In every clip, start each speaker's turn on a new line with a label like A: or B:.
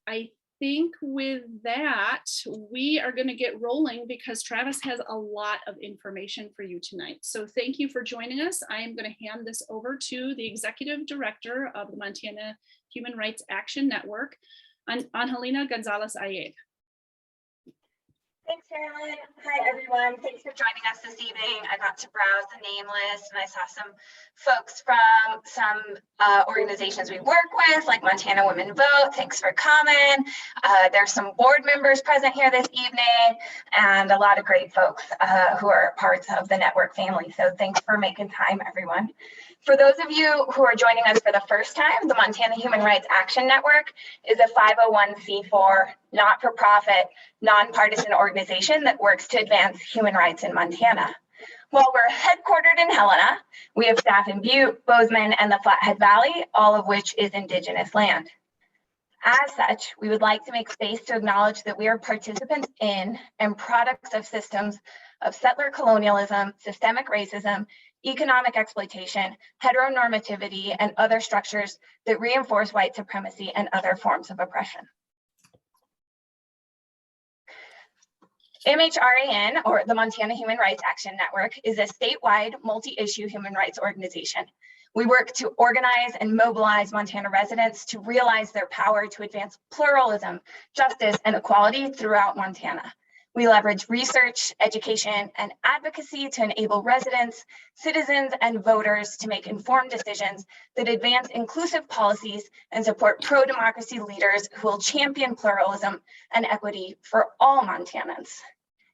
A: I think with that, we are going to get rolling because Travis has a lot of information for you tonight. So thank you for joining us. I am going to hand this over to the Executive Director of the Montana Human Rights Action Network, Angelina Gonzalez-Ayed.
B: Thanks, Carolyn. Hi, everyone. Thanks for joining us this evening. I got to browse the name list and I saw some folks from some organizations we work with, like Montana Women Vote. Thanks for coming. There's some board members present here this evening and a lot of great folks who are parts of the network family. So thanks for making time, everyone. For those of you who are joining us for the first time, the Montana Human Rights Action Network is a 501c4, not-for-profit, nonpartisan organization that works to advance human rights in Montana. While we're headquartered in Helena, we have staff in Butte, Bozeman, and the Flathead Valley, all of which is Indigenous land. As such, we would like to make space to acknowledge that we are participants in and products of systems of settler colonialism, systemic racism, economic exploitation, heteronormativity, and other structures that reinforce white supremacy and other forms of oppression. MHRAN, or the Montana Human Rights Action Network, is a statewide multi-issue human rights organization. We work to organize and mobilize Montana residents to realize their power to advance pluralism, justice, and equality throughout Montana. We leverage research, education, and advocacy to enable residents, citizens, and voters to make informed decisions that advance inclusive policies and support pro-democracy leaders who will champion pluralism and equity for all Montanans.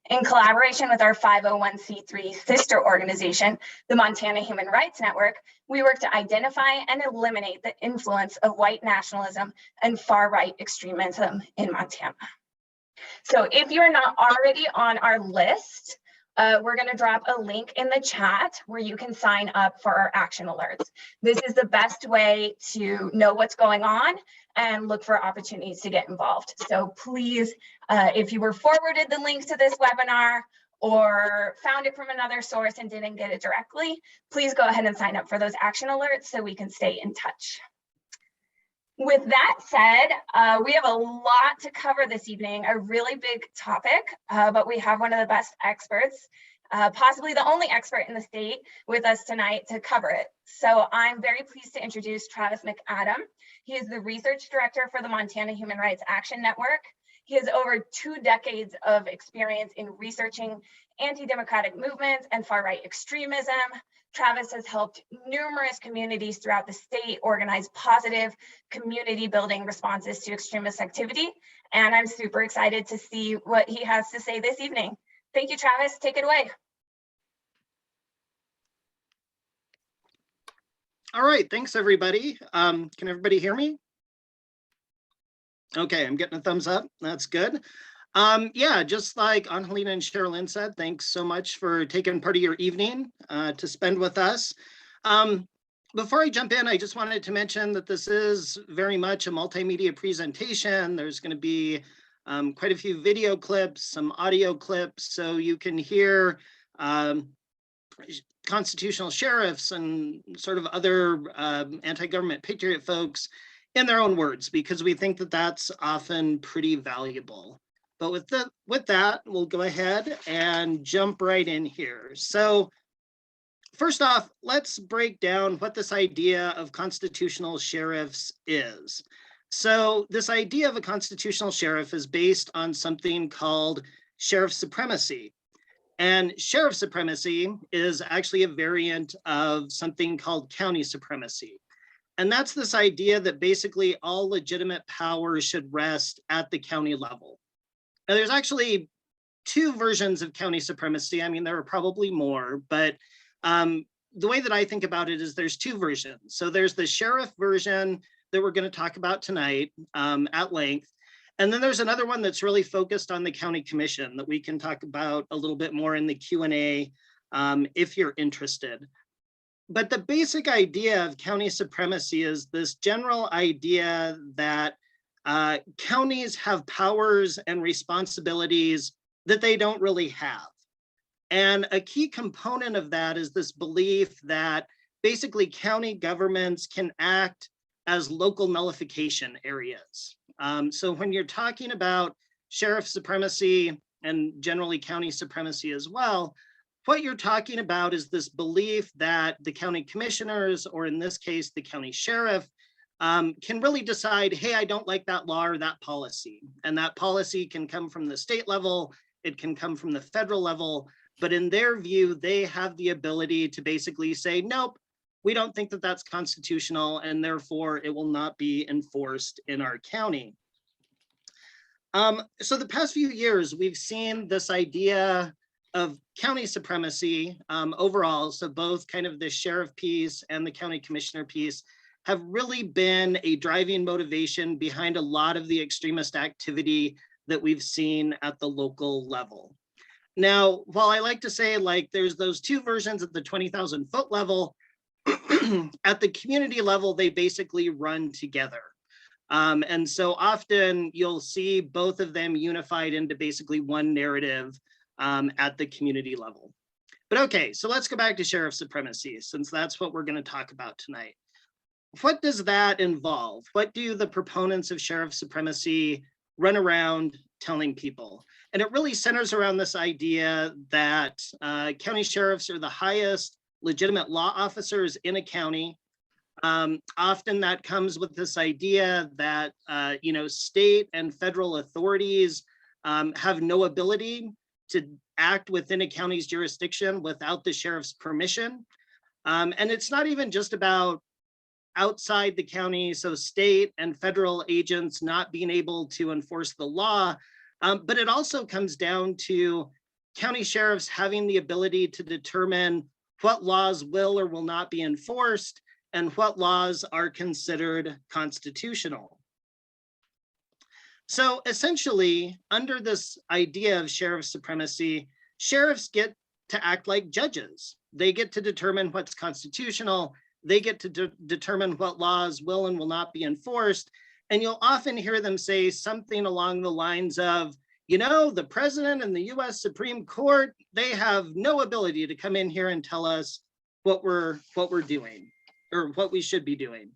B: In collaboration with our 501c3 sister organization, the Montana Human Rights Network, we work to identify and eliminate the influence of white nationalism and far-right extremism in Montana. So if you're not already on our list, we're going to drop a link in the chat where you can sign up for our action alerts. This is the best way to know what's going on and look for opportunities to get involved. So please, if you were forwarded the links to this webinar or found it from another source and didn't get it directly, please go ahead and sign up for those action alerts so we can stay in touch. With that said, we have a lot to cover this evening, a really big topic, but we have one of the best experts, possibly the only expert in the state with us tonight to cover it. So I'm very pleased to introduce Travis McAdam. He is the research director for the Montana Human Rights Action Network. He has over 2 decades of experience in researching anti-democratic movements and far-right extremism. Travis has helped numerous communities throughout the state organize positive community building responses to extremist activity. And I'm super excited to see what he has to say this evening. Thank you, Travis. Take it away.
C: All right, thanks everybody. Can everybody hear me? Okay, I'm getting a thumbs up. That's good. Yeah, just like Angelina and Sherilyn said, thanks so much for taking part of your evening to spend with us. Before I jump in, I just wanted to mention that this is very much a multimedia presentation. There's going to be quite a few video clips, some audio clips, so you can hear constitutional sheriffs and sort of other anti-government patriot folks in their own words, because we think that that's often pretty valuable. But with that, we'll go ahead and jump right in here. So first off, let's break down what this idea of constitutional sheriffs is. So this idea of a constitutional sheriff is based on something called sheriff supremacy. And sheriff supremacy is actually a variant of something called county supremacy. And that's this idea that basically all legitimate power should rest at the county level. Now, there's actually 2 versions of county supremacy. I mean, there are probably more, but the way that I think about it is there's 2 versions. So there's the sheriff version that we're going to talk about tonight at length. And then there's another one that's really focused on the county commission that we can talk about a little bit more in the Q&A if you're interested. But the basic idea of county supremacy is this general idea that counties have powers and responsibilities that they don't really have. And a key component of that is this belief that basically county governments can act as local nullification areas. So when you're talking about sheriff supremacy and generally county supremacy as well, what you're talking about is this belief that the county commissioners, or in this case, the county sheriff, can really decide, hey, I don't like that law or that policy. And that policy can come from the state level, it can come from the federal level, but in their view, they have the ability to basically say, nope, we don't think that that's constitutional, and therefore it will not be enforced in our county. So the past few years, we've seen this idea of county supremacy overall. So both kind of the sheriff piece and the county commissioner piece have really been a driving motivation behind a lot of the extremist activity that we've seen at the local level. Now, while I like to say, like, there's those two versions at the 20,000 foot level, at the community level, they basically run together. And so often you'll see both of them unified into basically one narrative at the community level. But okay, so let's go back to sheriff supremacy, since that's what we're going to talk about tonight. What does that involve? What do the proponents of sheriff supremacy run around telling people? And it really centers around this idea that county sheriffs are the highest legitimate law officers in a county. Often that comes with this idea that state and federal authorities have no ability to act within a county's jurisdiction without the sheriff's permission. And it's not even just about outside the county, so state and federal agents not being able to enforce the law, but it also comes down to county sheriffs having the ability to determine what laws will or will not be enforced and what laws are considered constitutional. So essentially, under this idea of sheriff supremacy, sheriffs get to act like judges. They get to determine what's constitutional. They get to determine what laws will and will not be enforced. And you'll often hear them say something along the lines of, the president and the US Supreme Court, they have no ability to come in here and tell us what we're doing or what we should be doing.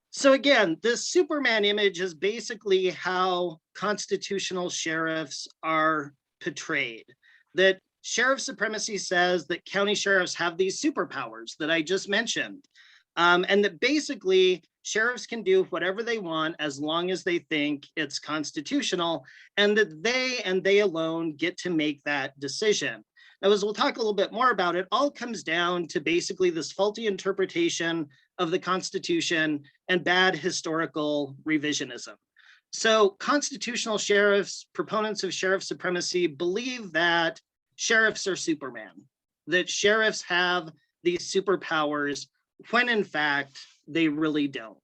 C: So again, this Superman image is basically how constitutional sheriffs are portrayed. That sheriff supremacy says that county sheriffs have these superpowers that I just mentioned. And that basically sheriffs can do whatever they want as long as they think it's constitutional, and that they and they alone get to make that decision. Now, as we'll talk a little bit more about, it all comes down to basically this faulty interpretation of the Constitution and bad historical revisionism. So constitutional sheriffs, proponents of sheriff supremacy, believe that sheriffs are Superman, that sheriffs have these superpowers, when in fact, they really don't.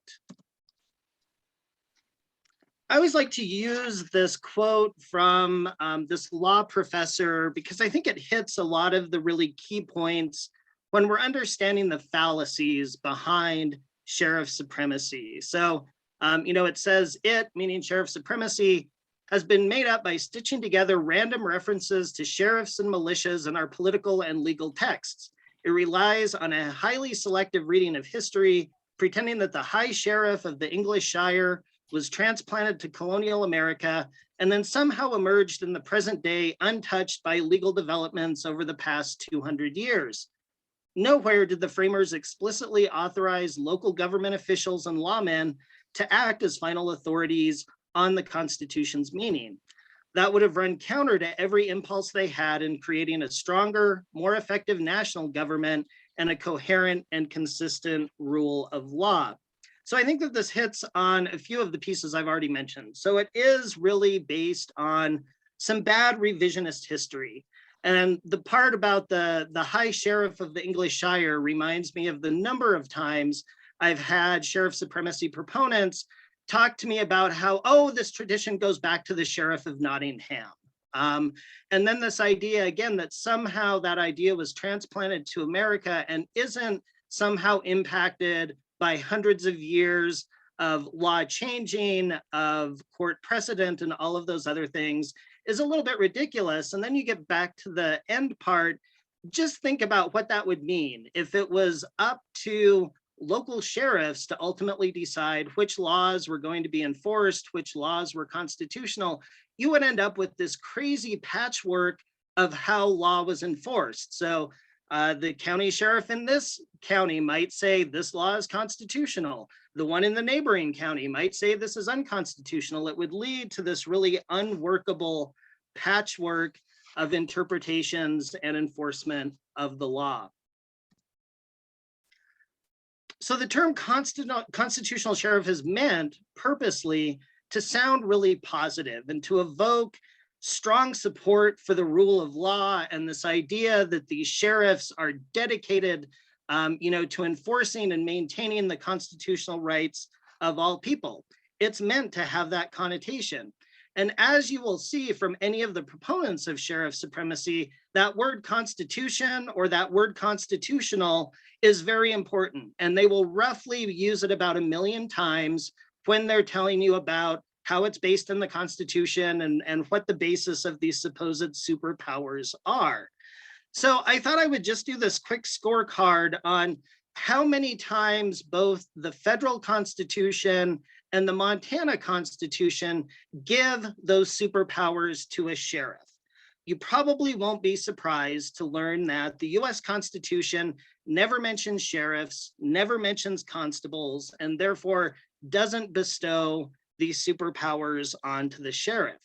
C: I always like to use this quote from this law professor because I think it hits a lot of the really key points when we're understanding the fallacies behind sheriff supremacy. So, it says it, meaning sheriff supremacy, has been made up by stitching together random references to sheriffs and militias in our political and legal texts. It relies on a highly selective reading of history, pretending that the high sheriff of the English Shire was transplanted to colonial America and then somehow emerged in the present day untouched by legal developments over the past 200 years. Nowhere did the framers explicitly authorize local government officials and lawmen to act as final authorities on the Constitution's meaning. That would have run counter to every impulse they had in creating a stronger, more effective national government and a coherent and consistent rule of law. So I think that this hits on a few of the pieces I've already mentioned. So it is really based on some bad revisionist history. And the part about the high sheriff of the English Shire reminds me of the number of times I've had sheriff supremacy proponents talk to me about how, oh, this tradition goes back to the sheriff of Nottingham. And then this idea, again, that somehow that idea was transplanted to America and isn't somehow impacted by hundreds of years of law changing, of court precedent, and all of those other things is a little bit ridiculous. And then you get back to the end part, just think about what that would mean if it was up to local sheriffs to ultimately decide which laws were going to be enforced, which laws were constitutional, you would end up with this crazy patchwork of how law was enforced. So the county sheriff in this county might say this law is constitutional. The one in the neighboring county might say this is unconstitutional. It would lead to this really unworkable patchwork of interpretations and enforcement of the law. So the term constitutional sheriff is meant purposely to sound really positive and to evoke strong support for the rule of law and this idea that these sheriffs are dedicated to enforcing and maintaining the constitutional rights of all people. It's meant to have that connotation. And as you will see from any of the proponents of sheriff supremacy, that word constitution or that word constitutional is very important. And they will roughly use it about 1 million times when they're telling you about how it's based in the Constitution and what the basis of these supposed superpowers are. So I thought I would just do this quick scorecard on how many times both the federal Constitution and the Montana Constitution give those superpowers to a sheriff. You probably won't be surprised to learn that the US Constitution never mentions sheriffs, never mentions constables, and therefore doesn't bestow these superpowers onto the sheriff.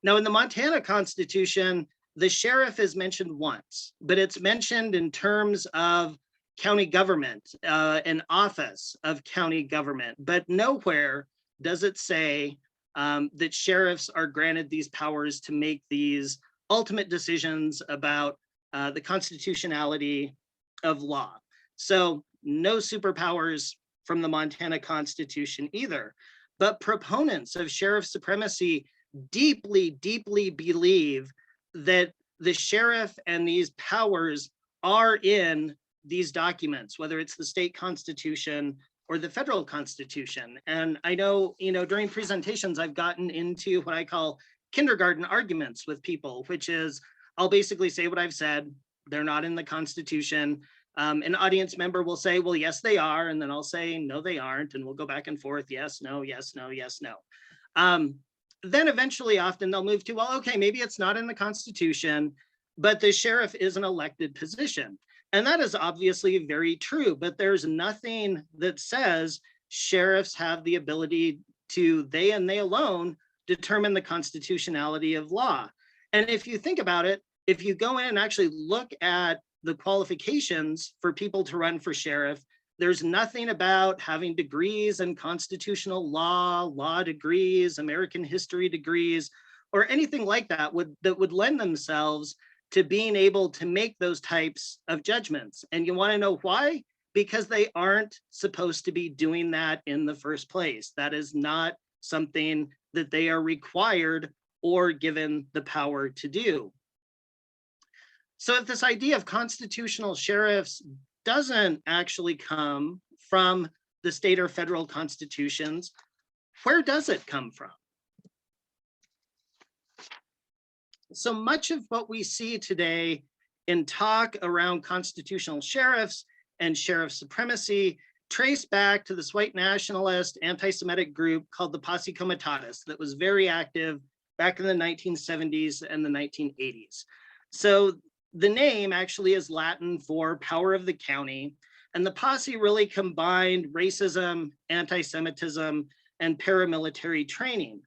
C: Now, in the Montana Constitution, the sheriff is mentioned once, but it's mentioned in terms of county government, an office of county government, but nowhere does it say that sheriffs are granted these powers to make these ultimate decisions about the constitutionality of law. So no superpowers from the Montana Constitution either. But proponents of sheriff supremacy deeply, deeply believe that the sheriff and these powers are in these documents, whether it's the state constitution or the federal constitution. And I know, during presentations, I've gotten into what I call kindergarten arguments with people, which is I'll basically say what I've said. They're not in the Constitution. An audience member will say, well, yes, they are. And then I'll say, no, they aren't. And we'll go back and forth. Yes, no, yes, no, yes, no. Then eventually, often they'll move to, well, okay, maybe it's not in the Constitution, but the sheriff is an elected position. And that is obviously very true, but there's nothing that says sheriffs have the ability to, they and they alone, determine the constitutionality of law. And if you think about it, if you go in and actually look at the qualifications for people to run for sheriff, there's nothing about having degrees in constitutional law, law degrees, American history degrees, or anything like that that would lend themselves to being able to make those types of judgments. And you want to know why? Because they aren't supposed to be doing that in the first place. That is not something that they are required or given the power to do. So if this idea of constitutional sheriffs doesn't actually come from the state or federal constitutions, where does it come from? So much of what we see today in talk around constitutional sheriffs and sheriff supremacy trace back to this white nationalist anti-Semitic group called the Posse Comitatus that was very active back in the 1970s and the 1980s. So the name actually is Latin for power of the county, and the posse really combined racism, anti-Semitism, and paramilitary training.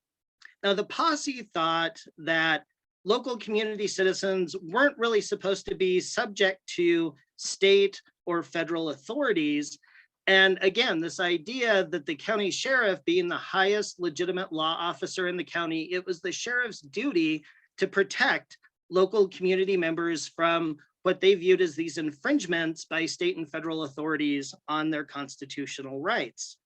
C: Now, the posse thought that local community citizens weren't really supposed to be subject to state or federal authorities. And again, this idea that the county sheriff being the highest legitimate law officer in the county, it was the sheriff's duty to protect local community members from what they viewed as these infringements by state and federal authorities on their constitutional rights.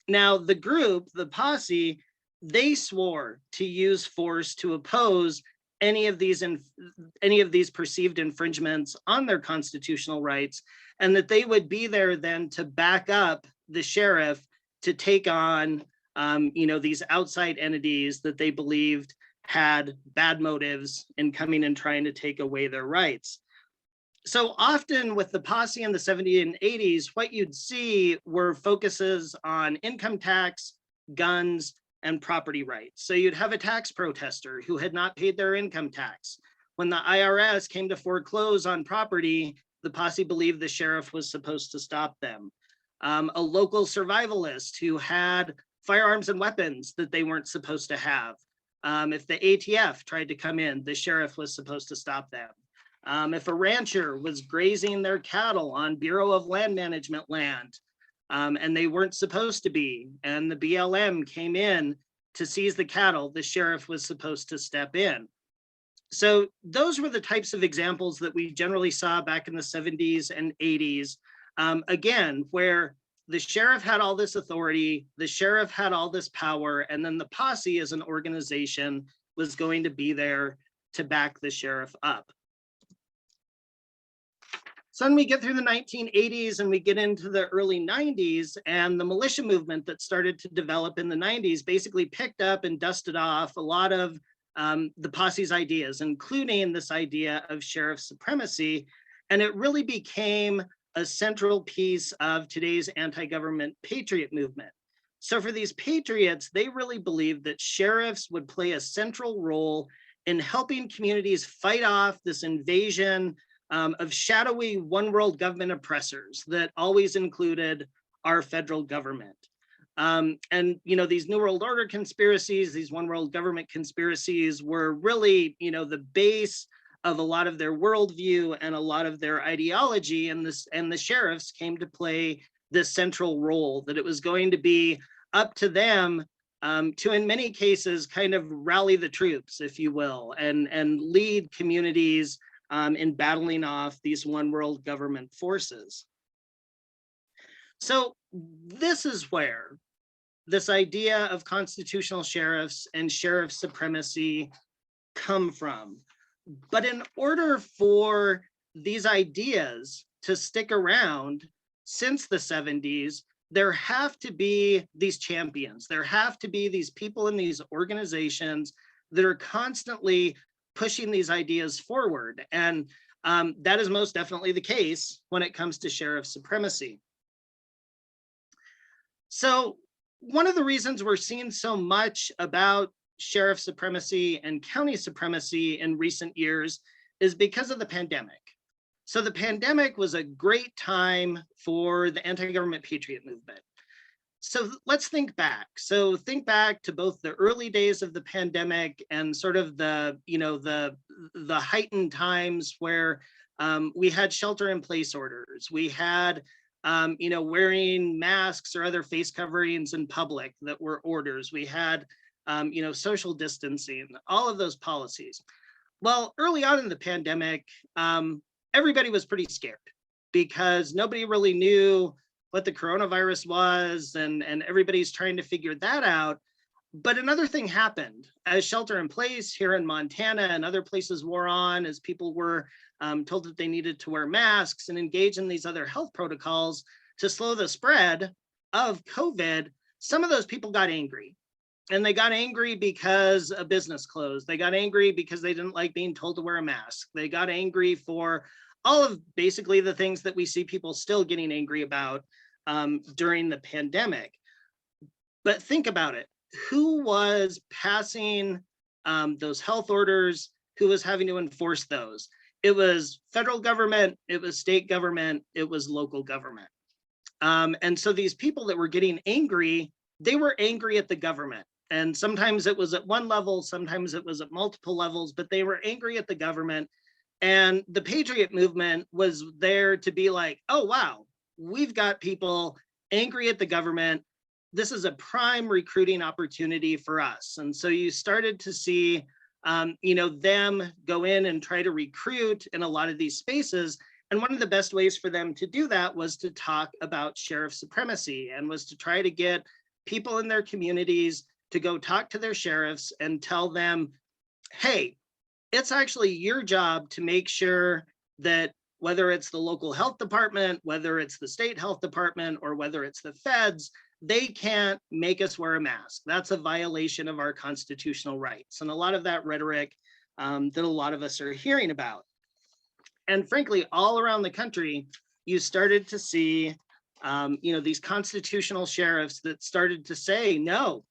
C: Now, the group, the posse, they swore to use force to oppose any of these perceived infringements on their constitutional rights, and that they would be there then to back up the sheriff to take on these outside entities that they believed had bad motives in coming and trying to take away their rights. So often with the posse in the 70s and 80s, what you'd see were focuses on income tax, guns, and property rights. So you'd have a tax protester who had not paid their income tax. When the IRS came to foreclose on property, the posse believed the sheriff was supposed to stop them. A local survivalist who had firearms and weapons that they weren't supposed to have. If the ATF tried to come in, the sheriff was supposed to stop them. If a rancher was grazing their cattle on Bureau of Land Management land, and they weren't supposed to be, and the BLM came in to seize the cattle, the sheriff was supposed to step in. So those were the types of examples that we generally saw back in the 70s and 80s. Again, where the sheriff had all this authority, the sheriff had all this power, and then the posse as an organization was going to be there to back the sheriff up. So then we get through the 1980s and we get into the early 90s, and the militia movement that started to develop in the 90s basically picked up and dusted off a lot of the posse's ideas, including this idea of sheriff supremacy. And it really became a central piece of today's anti-government patriot movement. So for these patriots, they really believed that sheriffs would play a central role in helping communities fight off this invasion of shadowy one world government oppressors that always included our federal government. And, you know, these New World Order conspiracies, these one world government conspiracies were really, you know, the base of a lot of their worldview and a lot of their ideology. And the sheriffs came to play this central role, that it was going to be up to them to, in many cases, kind of rally the troops, if you will, and lead communities in battling off these one world government forces. So this is where this idea of constitutional sheriffs and sheriff supremacy come from. But in order for these ideas to stick around since the 70s, there have to be these champions. There have to be these people in these organizations that are constantly pushing these ideas forward. And that is most definitely the case when it comes to sheriff supremacy. So one of the reasons we're seeing so much about sheriff supremacy and county supremacy in recent years is because of the pandemic. So the pandemic was a great time for the anti-government patriot movement. So let's think back. So think back to both the early days of the pandemic and sort of the, you know, the heightened times where we had shelter-in-place orders. We had, you know, wearing masks or other face coverings in public that were orders. We had, you know, social distancing, all of those policies. Well, early on in the pandemic, everybody was pretty scared because nobody really knew what the coronavirus was, and everybody's trying to figure that out. But another thing happened as shelter in place here in Montana and other places wore on, as people were told that they needed to wear masks and engage in these other health protocols to slow the spread of COVID. Some of those people got angry. And they got angry because a business closed. They got angry because they didn't like being told to wear a mask. They got angry for all of basically the things that we see people still getting angry about during the pandemic. But think about it. Who was passing those health orders? Who was having to enforce those? It was federal government, it was state government, it was local government. And so these people that were getting angry, they were angry at the government. And sometimes it was at one level, sometimes it was at multiple levels, but they were angry at the government. And the patriot movement was there to be like, oh, wow, we've got people angry at the government. This is a prime recruiting opportunity for us. And so you started to see, you know, them go in and try to recruit in a lot of these spaces. And one of the best ways for them to do that was to talk about sheriff supremacy, and was to try to get people in their communities to go talk to their sheriffs and tell them, hey, it's actually your job to make sure that whether it's the local health department, whether it's the state health department, or whether it's the feds, they can't make us wear a mask. That's a violation of our constitutional rights. And a lot of that rhetoric that a lot of us are hearing about. And frankly, all around the country, you started to see, these constitutional sheriffs that started to say, no,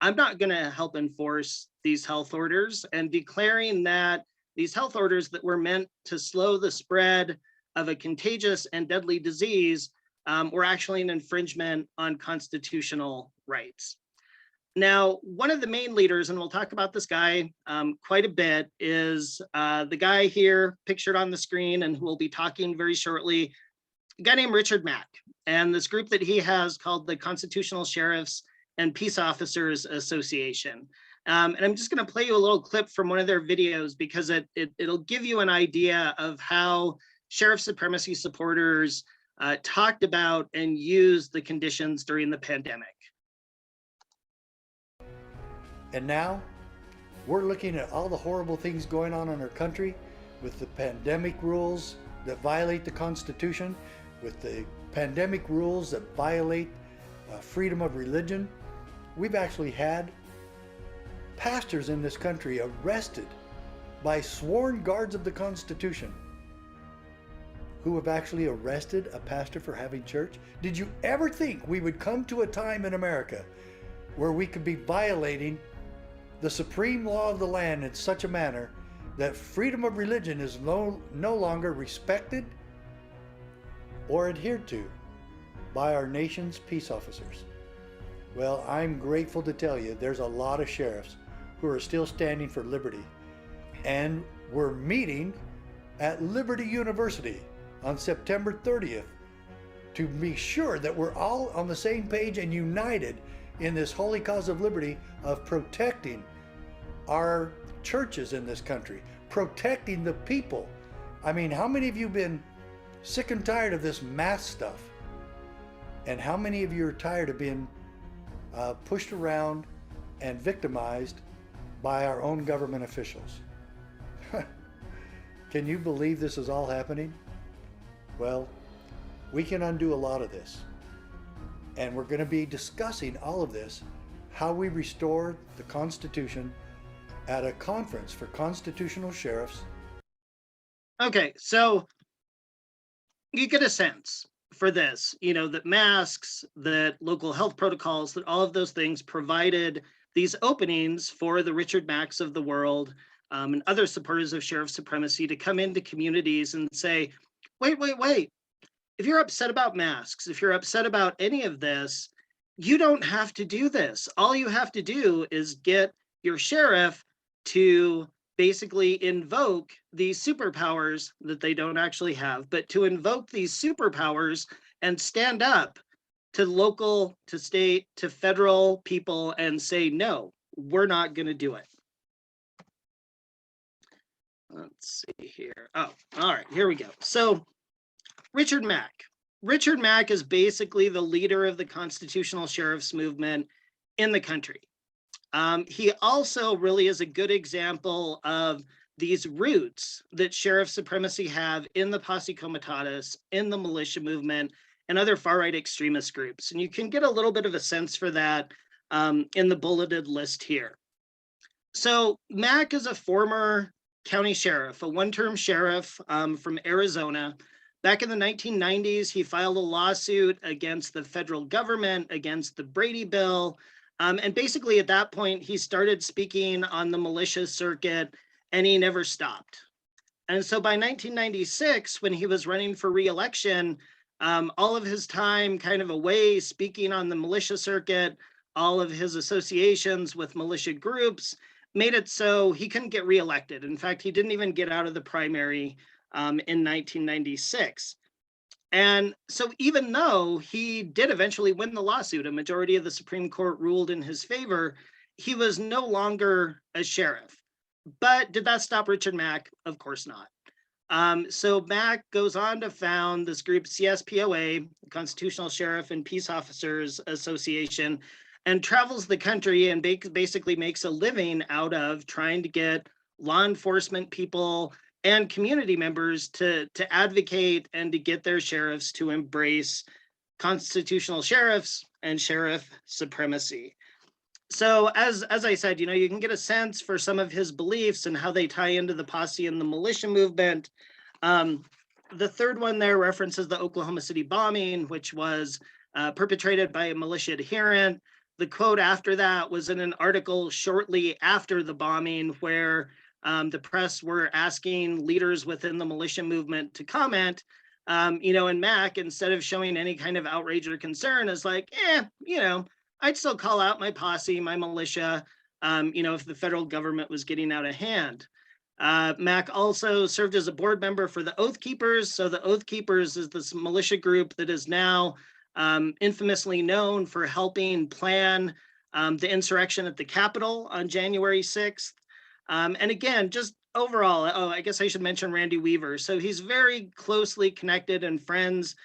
C: I'm not going to help enforce these health orders, and declaring that these health orders that were meant to slow the spread of a contagious and deadly disease were actually an infringement on constitutional rights. Now, one of the main leaders, and we'll talk about this guy quite a bit, is the guy here pictured on the screen and who will be talking very shortly, a guy named Richard Mack. And this group that he has called the Constitutional Sheriffs and Peace Officers Association. And I'm just going to play you a little clip from one of their videos because it'll give you an idea of how sheriff supremacy supporters talked about and used the conditions during the pandemic.
D: And now we're looking at all the horrible things going on in our country with the pandemic rules that violate the Constitution, with the pandemic rules that violate freedom of religion. We've actually had pastors in this country arrested by sworn guards of the Constitution who have actually arrested a pastor for having church. Did you ever think we would come to a time in America where we could be violating the supreme law of the land in such a manner that freedom of religion is no longer respected or adhered to by our nation's peace officers? Well, I'm grateful to tell you there's a lot of sheriffs who are still standing for liberty. And we're meeting at Liberty University on September 30th to be sure that we're all on the same page and united in this holy cause of liberty of protecting our churches in this country, protecting the people. I mean, how many of you have been sick and tired of this mask stuff? And how many of you are tired of being pushed around and victimized by our own government officials? Can you believe this is all happening? Well, we can undo a lot of this. And we're going to be discussing all of this, how we restore the Constitution, at a conference for constitutional sheriffs.
C: Okay, so you get a sense for this, that masks, that local health protocols, that all of those things provided these openings for the Richard Macks of the world and other supporters of sheriff supremacy to come into communities and say, wait. If you're upset about masks, if you're upset about any of this, you don't have to do this. All you have to do is get your sheriff to basically invoke these superpowers that they don't actually have, but to invoke these superpowers and stand up to local, to state, to federal people and say, no, we're not going to do it. Let's see here. Oh, all right, here we go. So Richard Mack. Richard Mack is basically the leader of the constitutional sheriffs movement in the country. He also really is a good example of these roots that sheriff supremacy have in the Posse Comitatus, in the militia movement, and other far-right extremist groups. And you can get a little bit of a sense for that in the bulleted list here. So Mack is a former county sheriff, a one-term sheriff from Arizona. Back in the 1990s, he filed a lawsuit against the federal government, against the Brady Bill. And basically at that point, he started speaking on the militia circuit and he never stopped. And so by 1996, when he was running for re-election, all of his time kind of away speaking on the militia circuit, all of his associations with militia groups made it so he couldn't get re-elected. In fact, he didn't even get out of the primary in 1996. And so even though he did eventually win the lawsuit, a majority of the Supreme Court ruled in his favor, he was no longer a sheriff. But did that stop Richard Mack? Of course not. So Mack goes on to found this group CSPOA, Constitutional Sheriff and Peace Officers Association, and travels the country and basically makes a living out of trying to get law enforcement people and community members to advocate and to get their sheriffs to embrace constitutional sheriffs and sheriff supremacy. So as I said, you can get a sense for some of his beliefs and how they tie into the posse and the militia movement. The third one there references the Oklahoma City bombing, which was perpetrated by a militia adherent. The quote after that was in an article shortly after the bombing where the press were asking leaders within the militia movement to comment, and Mack, instead of showing any kind of outrage or concern, is like, I'd still call out my posse, my militia, if the federal government was getting out of hand. Mack also served as a board member for the Oath Keepers. So the Oath Keepers is this militia group that is now infamously known for helping plan the insurrection at the Capitol on January 6th. And again, just overall, I guess I should mention Randy Weaver. So he's very closely connected and friends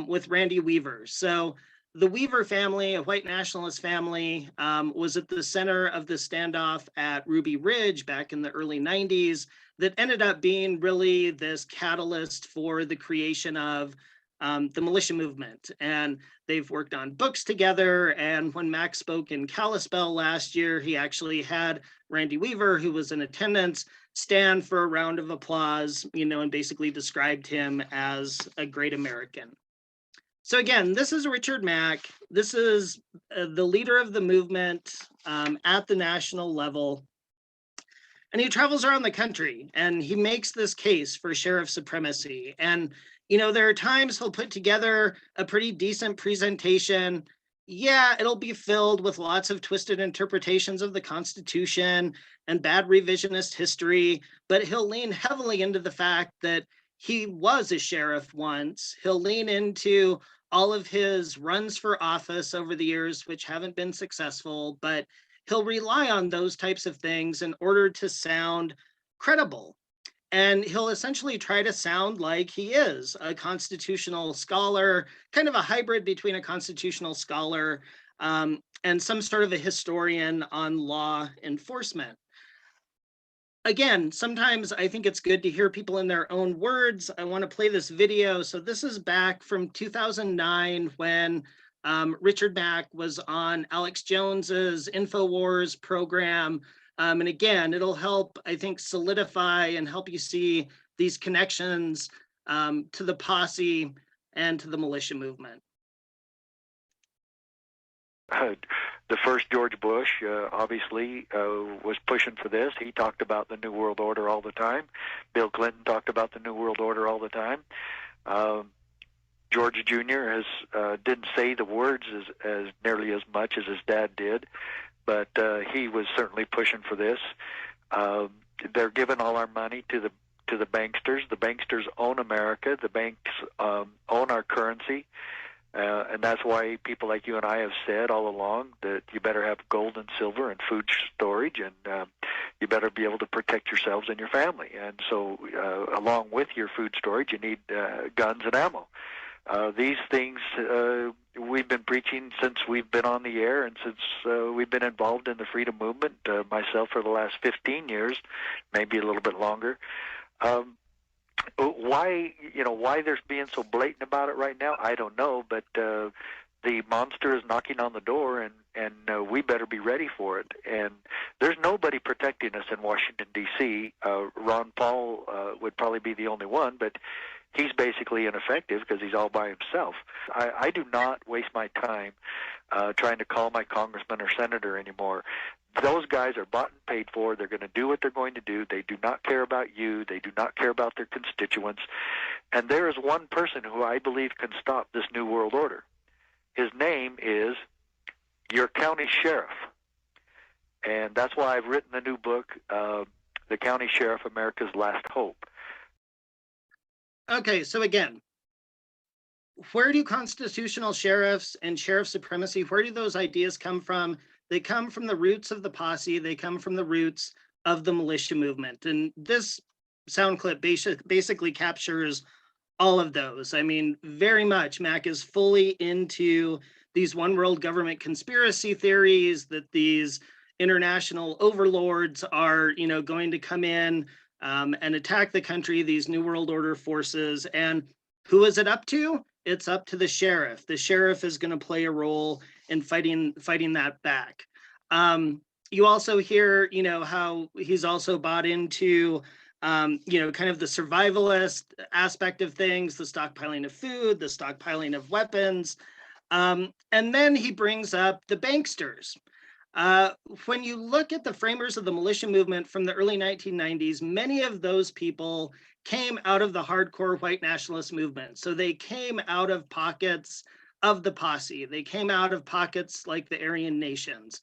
C: with Randy Weaver. So the Weaver family, a white nationalist family, was at the center of the standoff at Ruby Ridge back in the early 90s that ended up being really this catalyst for the creation of the militia movement. And they've worked on books together. And when Mack spoke in Kalispell last year, he actually had Randy Weaver, who was in attendance, stand for a round of applause, and basically described him as a great American. So again, this is Richard Mack. This is the leader of the movement at the national level. And he travels around the country and he makes this case for sheriff supremacy. And, there are times he'll put together a pretty decent presentation. Yeah, it'll be filled with lots of twisted interpretations of the Constitution and bad revisionist history, but he'll lean heavily into the fact that he was a sheriff once. He'll lean into all of his runs for office over the years, which haven't been successful, but he'll rely on those types of things in order to sound credible. And he'll essentially try to sound like he is a constitutional scholar, kind of a hybrid between a constitutional scholar and some sort of a historian on law enforcement. Again, sometimes I think it's good to hear people in their own words. I want to play this video. So this is back from 2009 when Richard Mack was on Alex Jones's InfoWars program. And again, it'll help, I think, solidify and help you see these connections to the posse and to the militia movement.
E: The first George Bush, obviously, was pushing for this. He talked about the New World Order all the time. Bill Clinton talked about the New World Order all the time. George Jr. didn't say the words as nearly as much as his dad did, but he was certainly pushing for this. They're giving all our money to the banksters. The banksters own America. The banks own our currency. And that's why people like you and I have said all along that you better have gold and silver and food storage, and you better be able to protect yourselves and your family. And so along with your food storage, you need guns and ammo. These things we've been preaching since we've been on the air and since we've been involved in the freedom movement, myself for the last 15 years, maybe a little bit longer. Why they're being so blatant about it right now, I don't know, but the monster is knocking on the door, and we better be ready for it. And there's nobody protecting us in Washington, D.C. Ron Paul would probably be the only one, but he's basically ineffective because he's all by himself. I do not waste my time trying to call my congressman or senator anymore. Those guys are bought and paid for. They're going to do what they're going to do. They do not care about you. They do not care about their constituents. And there is one person who I believe can stop this New World Order. His name is your county sheriff. And that's why I've written the new book, The County Sheriff, America's Last Hope.
C: Okay, so again, where do constitutional sheriffs and sheriff supremacy, where do those ideas come from? They come from the roots of the posse. They come from the roots of the militia movement. And this sound clip basically captures all of those. I mean, very much Mack is fully into these one world government conspiracy theories that these international overlords are, going to come in and attack the country, these New World Order forces. And who is it up to? It's up to the sheriff. The sheriff is going to play a role in fighting that back. You also hear, how he's also bought into kind of the survivalist aspect of things, the stockpiling of food, the stockpiling of weapons. And then he brings up the banksters. When you look at the framers of the militia movement from the early 1990s, many of those people came out of the hardcore white nationalist movement. So they came out of pockets of the Posse. They came out of pockets like the Aryan nations.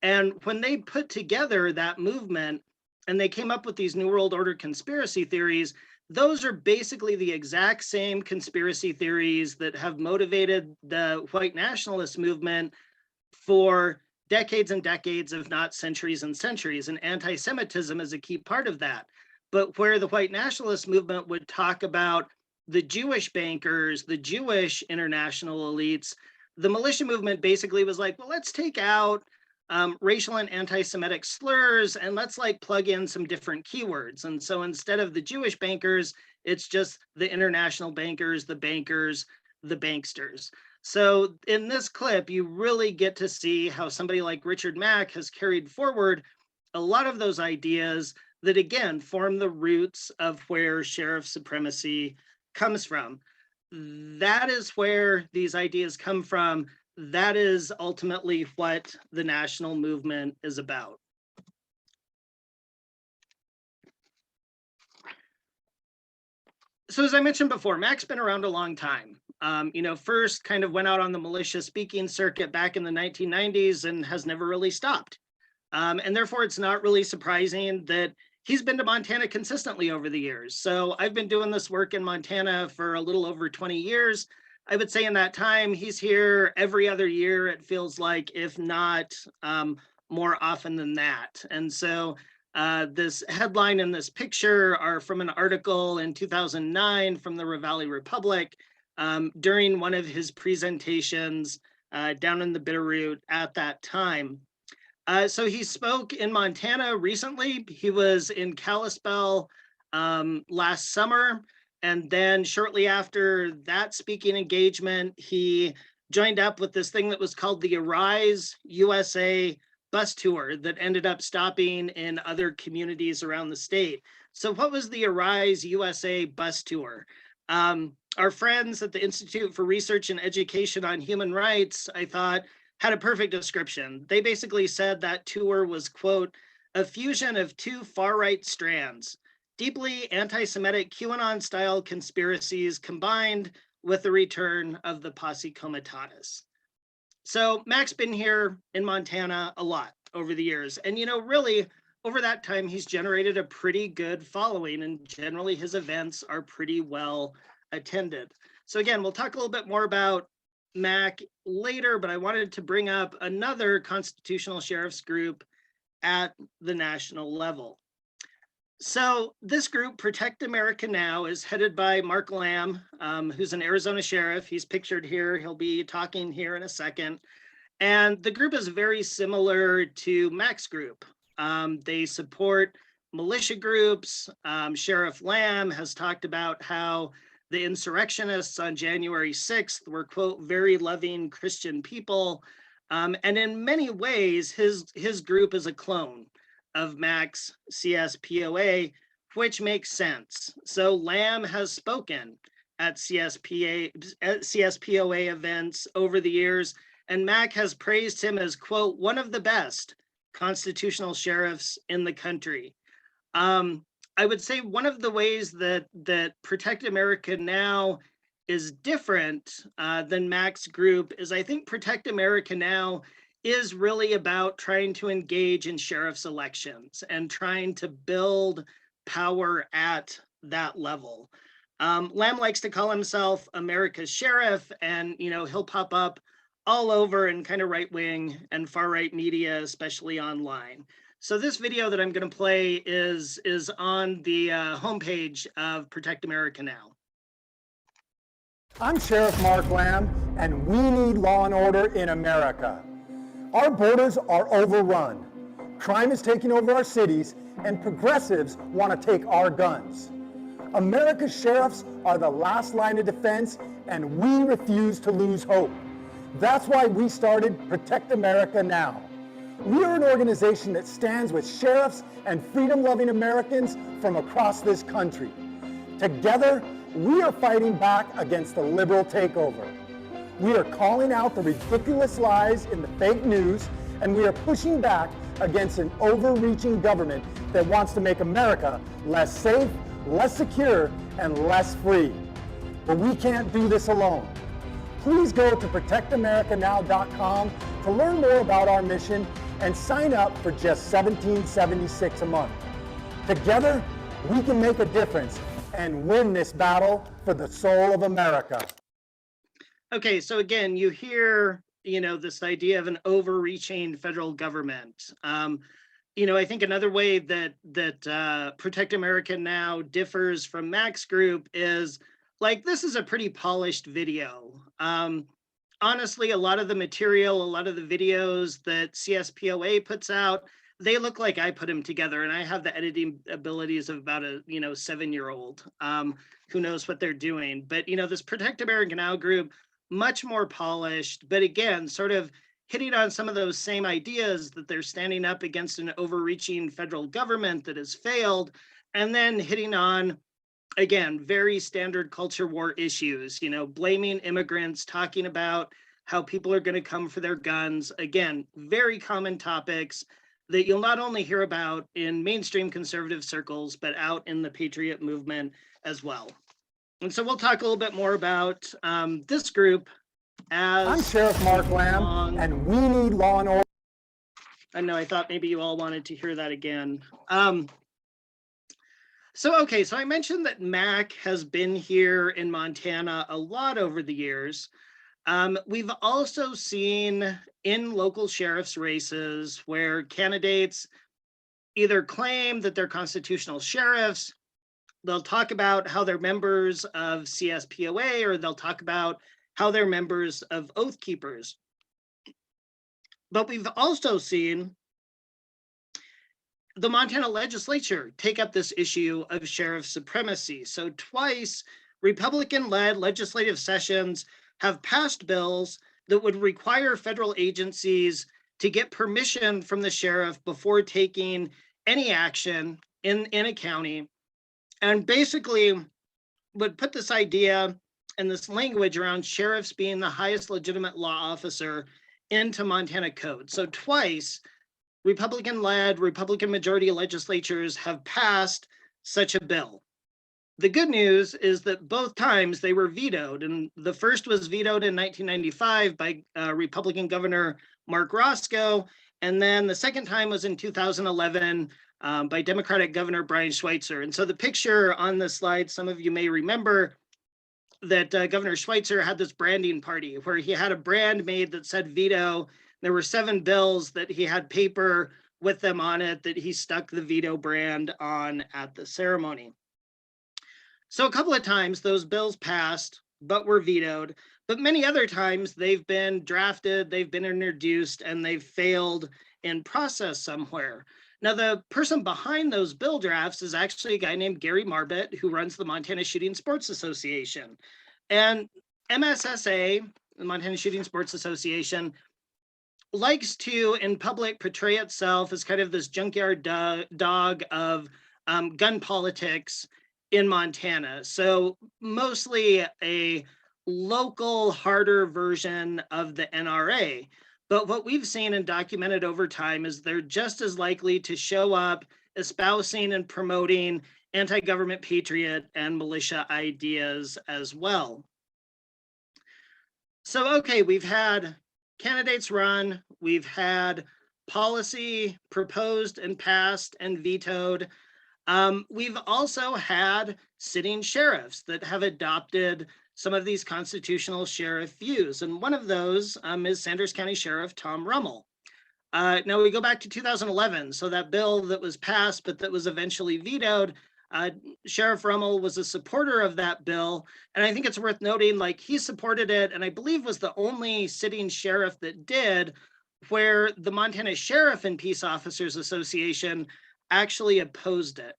C: And when they put together that movement and they came up with these New World Order conspiracy theories, those are basically the exact same conspiracy theories that have motivated the white nationalist movement for decades and decades, if not centuries and centuries. And anti-Semitism is a key part of that. But where the white nationalist movement would talk about the Jewish bankers, the Jewish international elites, the militia movement basically was like, well, let's take out racial and anti-Semitic slurs and let's like plug in some different keywords. And so instead of the Jewish bankers, it's just the international bankers, the banksters. So in this clip, you really get to see how somebody like Richard Mack has carried forward a lot of those ideas that, again, form the roots of where sheriff supremacy comes from. That is where these ideas come from. That is ultimately what the national movement is about. So as I mentioned before, Mack's been around a long time. First kind of went out on the militia speaking circuit back in the 1990s and has never really stopped. And therefore, it's not really surprising that he's been to Montana consistently over the years. So I've been doing this work in Montana for a little over 20 years. I would say in that time, he's here every other year, it feels like, if not more often than that. And so this headline and this picture are from an article in 2009 from the Ravalli Republic during one of his presentations down in the Bitterroot at that time. So he spoke in Montana recently. He was in Kalispell last summer. And then shortly after that speaking engagement, he joined up with this thing that was called the Arise USA bus tour that ended up stopping in other communities around the state. So what was the Arise USA bus tour? Our friends at the Institute for Research and Education on Human Rights, I thought, had a perfect description. They basically said that tour was, quote, a fusion of two far-right strands, deeply anti-Semitic QAnon-style conspiracies combined with the return of the Posse Comitatus. So Mack's been here in Montana a lot over the years. And, really, over that time, he's generated a pretty good following, and generally his events are pretty well attended. So again, we'll talk a little bit more about Mack later, but I wanted to bring up another constitutional sheriff's group at the national level. So this group, Protect America Now, is headed by Mark Lamb, who's an Arizona sheriff. He's pictured here. He'll be talking here in a second. And the group is very similar to Mack's group. They support militia groups. Sheriff Lamb has talked about how the insurrectionists on January 6th were, quote, very loving Christian people. And in many ways, his group is a clone of Mack's CSPOA, which makes sense. So Lamb has spoken at CSPOA events over the years, and Mack has praised him as, quote, one of the best constitutional sheriffs in the country. I would say one of the ways that Protect America Now is different than Mack's group is I think Protect America Now is really about trying to engage in sheriff's elections and trying to build power at that level. Lamb likes to call himself America's sheriff, and he'll pop up all over in kind of right-wing and far-right media, especially online. So this video that I'm going to play is on the homepage of Protect America Now.
F: I'm Sheriff Mark Lamb, and we need law and order in America. Our borders are overrun. Crime is taking over our cities, and progressives want to take our guns. America's sheriffs are the last line of defense, and we refuse to lose hope. That's why we started Protect America Now. We are an organization that stands with sheriffs and freedom-loving Americans from across this country. Together, we are fighting back against the liberal takeover. We are calling out the ridiculous lies in the fake news, and we are pushing back against an overreaching government that wants to make America less safe, less secure, and less free. But we can't do this alone. Please go to protectamericanow.com to learn more about our mission and sign up for just $17.76 a month. Together, we can make a difference and win this battle for the soul of America.
C: Okay, so again, you hear, this idea of an overreaching federal government. I think another way that Protect America Now differs from Mack's group is, this is a pretty polished video. Honestly, a lot of the material, a lot of the videos that CSPOA puts out, they look like I put them together, and I have the editing abilities of about a 7-year-old who knows what they're doing. But this Protect America Now group, much more polished, but again, sort of hitting on some of those same ideas that they're standing up against an overreaching federal government that has failed, and then hitting on, again, very standard culture war issues, blaming immigrants, talking about how people are going to come for their guns. Again, very common topics that you'll not only hear about in mainstream conservative circles, but out in the patriot movement as well. And so we'll talk a little bit more about this group as—
F: I'm Sheriff Mark Lamb, and we need law and order.
C: I know, I thought maybe you all wanted to hear that again. So I mentioned that Mack has been here in Montana a lot over the years. We've also seen in local sheriff's races where candidates either claim that they're constitutional sheriffs, they'll talk about how they're members of CSPOA, or they'll talk about how they're members of Oath Keepers. But we've also seen the Montana legislature take up this issue of sheriff supremacy. So twice, Republican-led legislative sessions have passed bills that would require federal agencies to get permission from the sheriff before taking any action in a county, and basically would put this idea and this language around sheriffs being the highest legitimate law officer into Montana code. So twice, Republican-led, Republican majority legislatures have passed such a bill. The good news is that both times they were vetoed, and the first was vetoed in 1995 by Republican Governor Mark Roscoe, and then the second time was in 2011 by Democratic Governor Brian Schweitzer. And so the picture on the slide, some of you may remember that Governor Schweitzer had this branding party where he had a brand made that said veto. There were 7 bills that he had paper with them on it that he stuck the veto brand on at the ceremony. So a couple of times those bills passed, but were vetoed. But many other times they've been drafted, they've been introduced, and they've failed in process somewhere. Now, the person behind those bill drafts is actually a guy named Gary Marbett, who runs the Montana Shooting Sports Association. And MSSA, the Montana Shooting Sports Association, likes to, in public, portray itself as kind of this junkyard dog of gun politics in Montana. So mostly a local, harder version of the NRA. But what we've seen and documented over time is they're just as likely to show up espousing and promoting anti-government patriot and militia ideas as well. So, we've had candidates run, we've had policy proposed and passed and vetoed. We've also had sitting sheriffs that have adopted some of these constitutional sheriff views. And one of those is Sanders County Sheriff Tom Rummel. Now we go back to 2011. So that bill that was passed, but that was eventually vetoed, Sheriff Rummel was a supporter of that bill. And I think it's worth noting, he supported it, and I believe was the only sitting sheriff that did, where the Montana Sheriff and Peace Officers Association actually opposed it.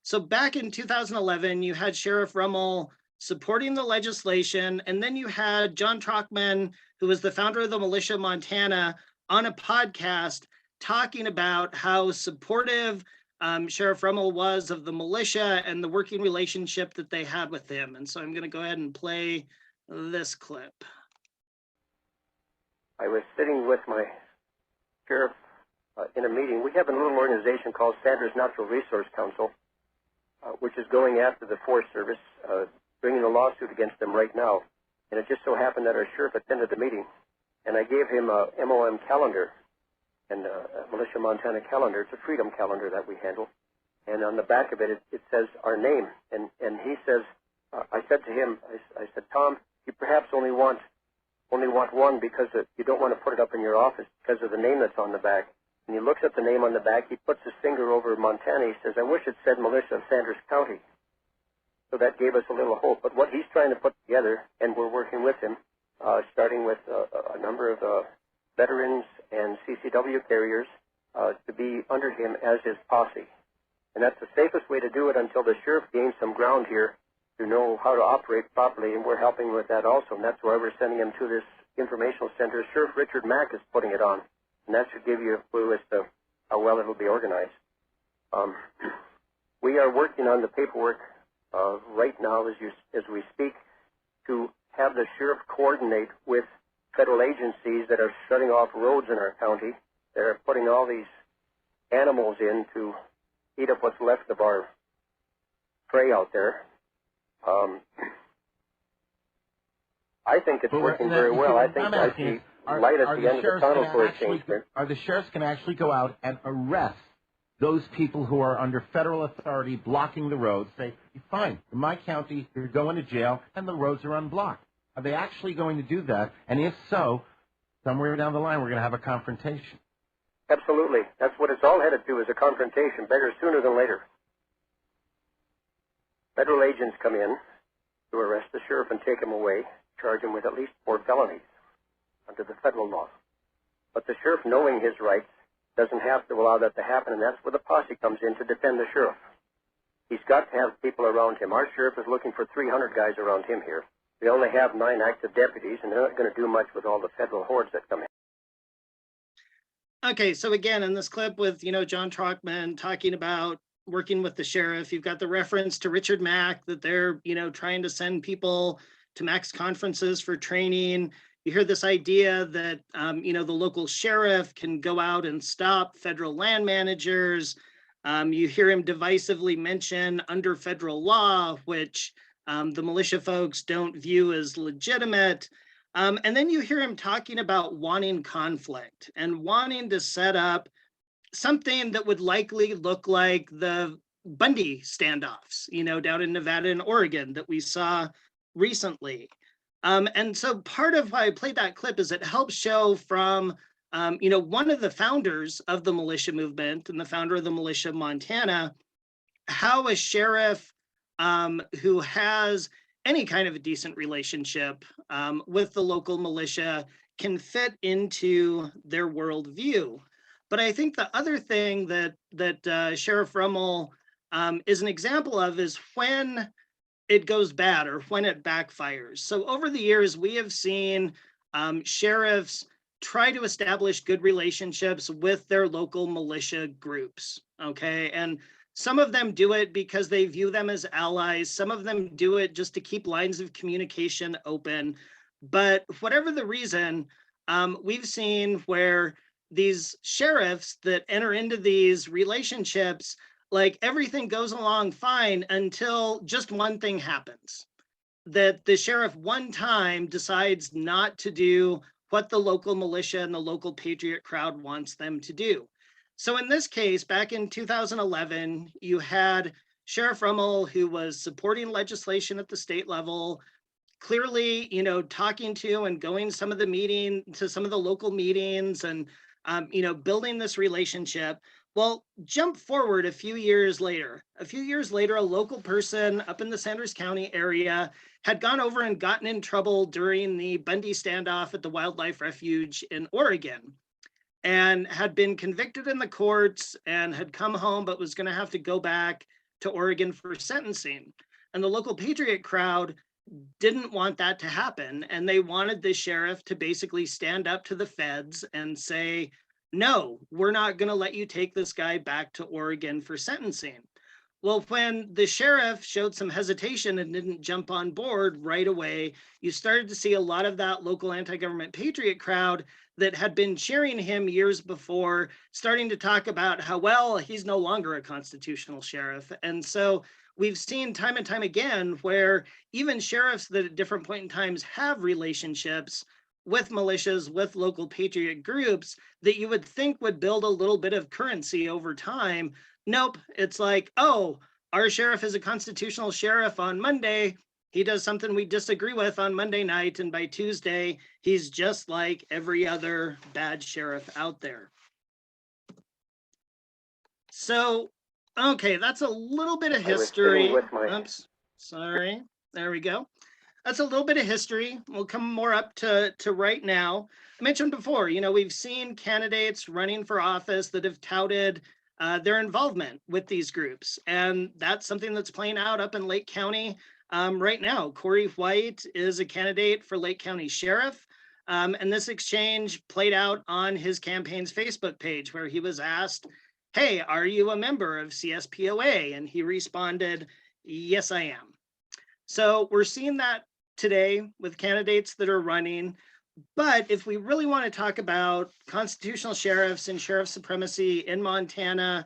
C: So back in 2011, you had Sheriff Rummel supporting the legislation, and then you had John Trockman, who was the founder of the Militia Montana, on a podcast talking about how supportive Sheriff Rummel was of the militia and the working relationship that they had with him. And so I'm going to go ahead and play this clip.
G: I was sitting with my sheriff in a meeting. We have a little organization called Sanders Natural Resource Council, which is going after the Forest Service, bringing a lawsuit against them right now. And it just so happened that our sheriff attended the meeting, and I gave him a MOM calendar and a Militia Montana calendar. It's a freedom calendar that we handle. And on the back of it, it says our name. And he says, I said to him, I said, Tom, you perhaps only want one because you don't want to put it up in your office because of the name that's on the back. And he looks at the name on the back. He puts his finger over Montana. He says, I wish it said Militia of Sanders County. So that gave us a little hope. But what he's trying to put together, and we're working with him, starting with a number of veterans and CCW carriers to be under him as his posse. And that's the safest way to do it until the sheriff gains some ground here to know how to operate properly, and we're helping with that also. And that's why we're sending him to this informational center. Sheriff Richard Mack is putting it on, and that should give you a clue as to how well it will be organized. We are working on the paperwork right now as we speak to have the sheriff coordinate with federal agencies that are shutting off roads in our county. They're putting all these animals in to eat up what's left of our prey out there. I think it's working very well. I think I see light at the end of the tunnel for a change.
H: Are the sheriffs can actually go out and arrest those people who are under federal authority blocking the roads? Say, fine, in my county, you're going to jail, and the roads are unblocked. Are they actually going to do that? And if so, somewhere down the line, we're going to have a confrontation.
G: Absolutely. That's what it's all headed to, is a confrontation, better sooner than later. Federal agents come in to arrest the sheriff and take him away, charge him with at least 4 felonies under the federal law. But the sheriff, knowing his rights, doesn't have to allow that to happen, and that's where the posse comes in to defend the sheriff. He's got to have people around him. Our sheriff is looking for 300 guys around him here. We only have 9 active deputies, and they're not going to do much with all the federal hordes that come in.
C: Okay, so again, in this clip with, John Trockman talking about working with the sheriff, you've got the reference to Richard Mack, that they're, trying to send people to Mack's conferences for training. You hear this idea that, the local sheriff can go out and stop federal land managers. You hear him divisively mention under federal law, which the militia folks don't view as legitimate. And then you hear him talking about wanting conflict and wanting to set up something that would likely look like the Bundy standoffs, down in Nevada and Oregon that we saw recently. And so part of why I played that clip is it helps show from, one of the founders of the militia movement and the founder of the Militia Montana, how a sheriff who has any kind of a decent relationship with the local militia can fit into their worldview. But I think the other thing that Sheriff Rummel is an example of is when it goes bad or when it backfires. So over the years, we have seen sheriffs try to establish good relationships with their local militia groups, okay? And some of them do it because they view them as allies. Some of them do it just to keep lines of communication open. But whatever the reason, we've seen where these sheriffs that enter into these relationships, like everything goes along fine until just one thing happens. That the sheriff one time decides not to do what the local militia and the local patriot crowd wants them to do. So in this case, back in 2011, you had Sheriff Rummel, who was supporting legislation at the state level, clearly, talking to and going to some of the local meetings and, building this relationship. Well, jump forward a few years later. A local person up in the Sanders County area had gone over and gotten in trouble during the Bundy standoff at the Wildlife Refuge in Oregon, and had been convicted in the courts and had come home, but was going to have to go back to Oregon for sentencing. And the local patriot crowd didn't want that to happen. And they wanted the sheriff to basically stand up to the feds and say, no, we're not going to let you take this guy back to Oregon for sentencing. Well, when the sheriff showed some hesitation and didn't jump on board right away, you started to see a lot of that local anti-government patriot crowd that had been cheering him years before, starting to talk about how, well, he's no longer a constitutional sheriff. And so we've seen time and time again where even sheriffs that at different point in times have relationships with militias, with local patriot groups that you would think would build a little bit of currency over time. Nope, it's like, oh, our sheriff is a constitutional sheriff on Monday. He does something we disagree with on Monday night, and by Tuesday, he's just like every other bad sheriff out there. So, okay, that's a little bit of history. Oops, sorry, there we go. That's a little bit of history. We'll come more up to right now. I mentioned before, you know, we've seen candidates running for office that have touted their involvement with these groups. And that's something that's playing out up in Lake County right now. Corey White is a candidate for Lake County Sheriff. And this exchange played out on his campaign's Facebook page where he was asked, hey, are you a member of CSPOA? And he responded, yes, I am. So we're seeing that today with candidates that are running. But if we really want to talk about constitutional sheriffs and sheriff supremacy in Montana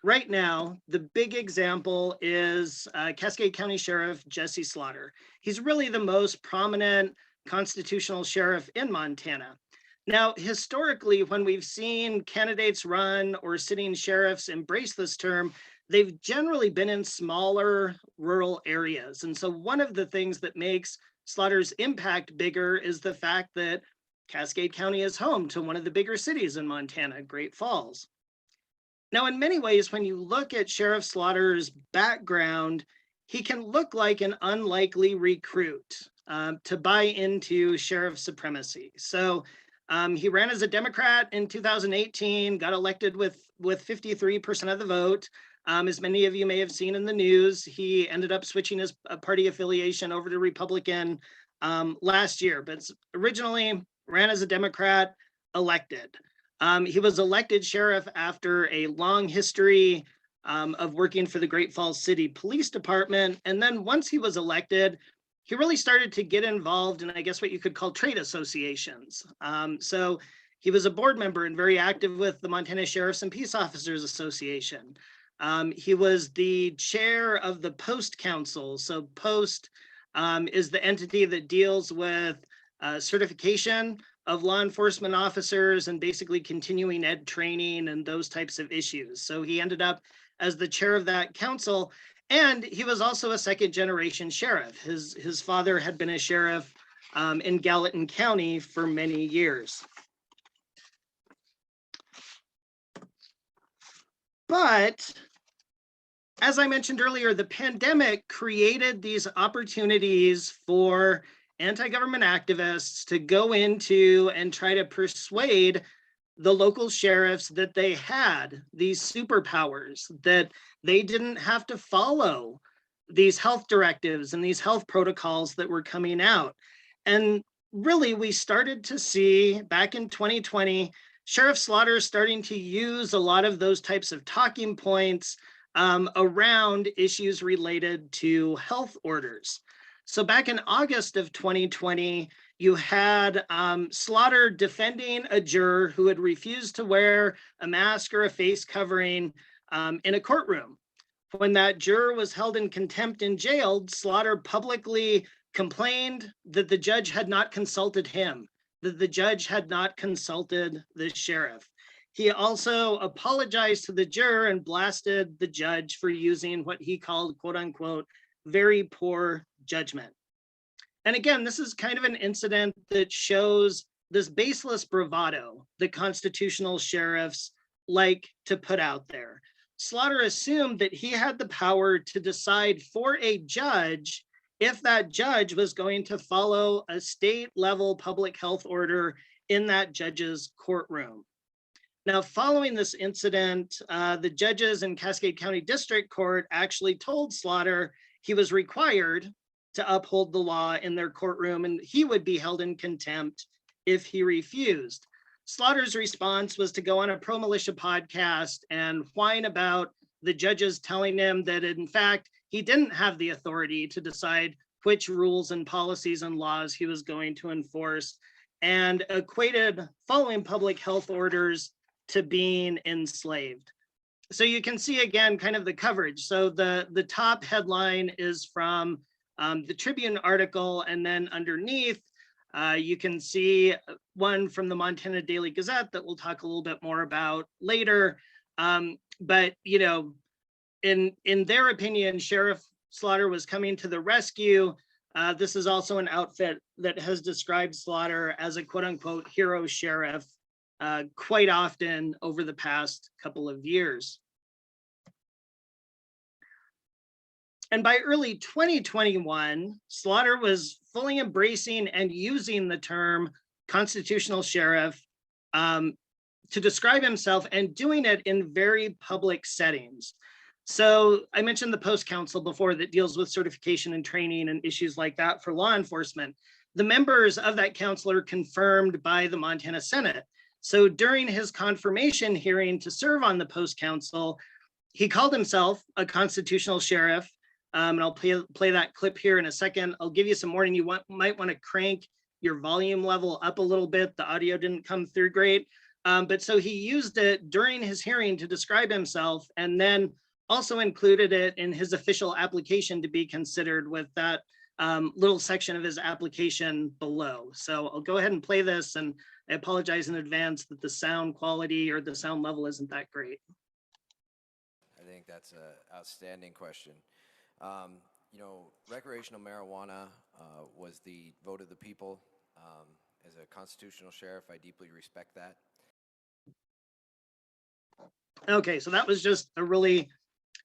C: right now, the big example is Cascade County Sheriff Jesse Slaughter. He's really the most prominent constitutional sheriff in Montana. Now, historically, when we've seen candidates run or sitting sheriffs embrace this term, they've generally been in smaller rural areas. And so one of the things that makes Slaughter's impact bigger is the fact that Cascade County is home to one of the bigger cities in Montana, Great Falls. Now, in many ways, when you look at Sheriff Slaughter's background, he can look like an unlikely recruit to buy into sheriff supremacy. So he ran as a Democrat in 2018, got elected with 53% of the vote. As many of you may have seen in the news, he ended up switching his party affiliation over to Republican last year, but originally ran as a Democrat, elected. He was elected sheriff after a long history of working for the Great Falls City Police Department. And then once he was elected, he really started to get involved in, I guess, what you could call trade associations. So he was a board member and very active with the Montana Sheriffs and Peace Officers Association. He was the chair of the Post Council. So Post is the entity that deals with certification of law enforcement officers and basically continuing ed training and those types of issues. So he ended up as the chair of that council, and he was also a second generation sheriff. His father had been a sheriff in Gallatin County for many years. But as I mentioned earlier, the pandemic created these opportunities for anti-government activists to go into and try to persuade the local sheriffs that they had these superpowers, that they didn't have to follow these health directives and these health protocols that were coming out. And really, we started to see back in 2020, Sheriff Slaughter starting to use a lot of those types of talking points around issues related to health orders. So back in August of 2020, you had Slaughter defending a juror who had refused to wear a mask or a face covering in a courtroom. When that juror was held in contempt and jailed, Slaughter publicly complained that the judge had not consulted him, that the judge had not consulted the sheriff. He also apologized to the juror and blasted the judge for using what he called, quote unquote, very poor judgment. And again, this is kind of an incident that shows this baseless bravado that constitutional sheriffs like to put out there. Slaughter assumed that he had the power to decide for a judge if that judge was going to follow a state level public health order in that judge's courtroom. Now, following this incident, the judges in Cascade County District Court actually told Slaughter he was required to uphold the law in their courtroom and he would be held in contempt if he refused. Slaughter's response was to go on a pro-militia podcast and whine about the judges telling him that in fact, he didn't have the authority to decide which rules and policies and laws he was going to enforce, and equated following public health orders to being enslaved. So you can see again kind of the coverage. So the top headline is from the Tribune article, and then underneath you can see one from the Montana Daily Gazette that we'll talk a little bit more about later. But you know, in their opinion, Sheriff Slaughter was coming to the rescue. This is also an outfit that has described Slaughter as a quote unquote hero sheriff quite often over the past couple of years. And by early 2021, Slaughter was fully embracing and using the term constitutional sheriff to describe himself, and doing it in very public settings. So I mentioned the Post Council before that deals with certification and training and issues like that for law enforcement. The members of that council are confirmed by the Montana Senate. So during his confirmation hearing to serve on the Post Council, he called himself a constitutional sheriff. And I'll play that clip here in a second. I'll give you some warning. You might want to crank your volume level up a little bit. The audio didn't come through great. But so he used it during his hearing to describe himself, and then also included it in his official application to be considered with that little section of his application below. So I'll go ahead and play this, and I apologize in advance that the sound quality or the sound level isn't that great.
I: I think that's an outstanding question. You know, recreational marijuana was the vote of the people. As a constitutional sheriff, I deeply respect that.
C: Okay, so that was just a really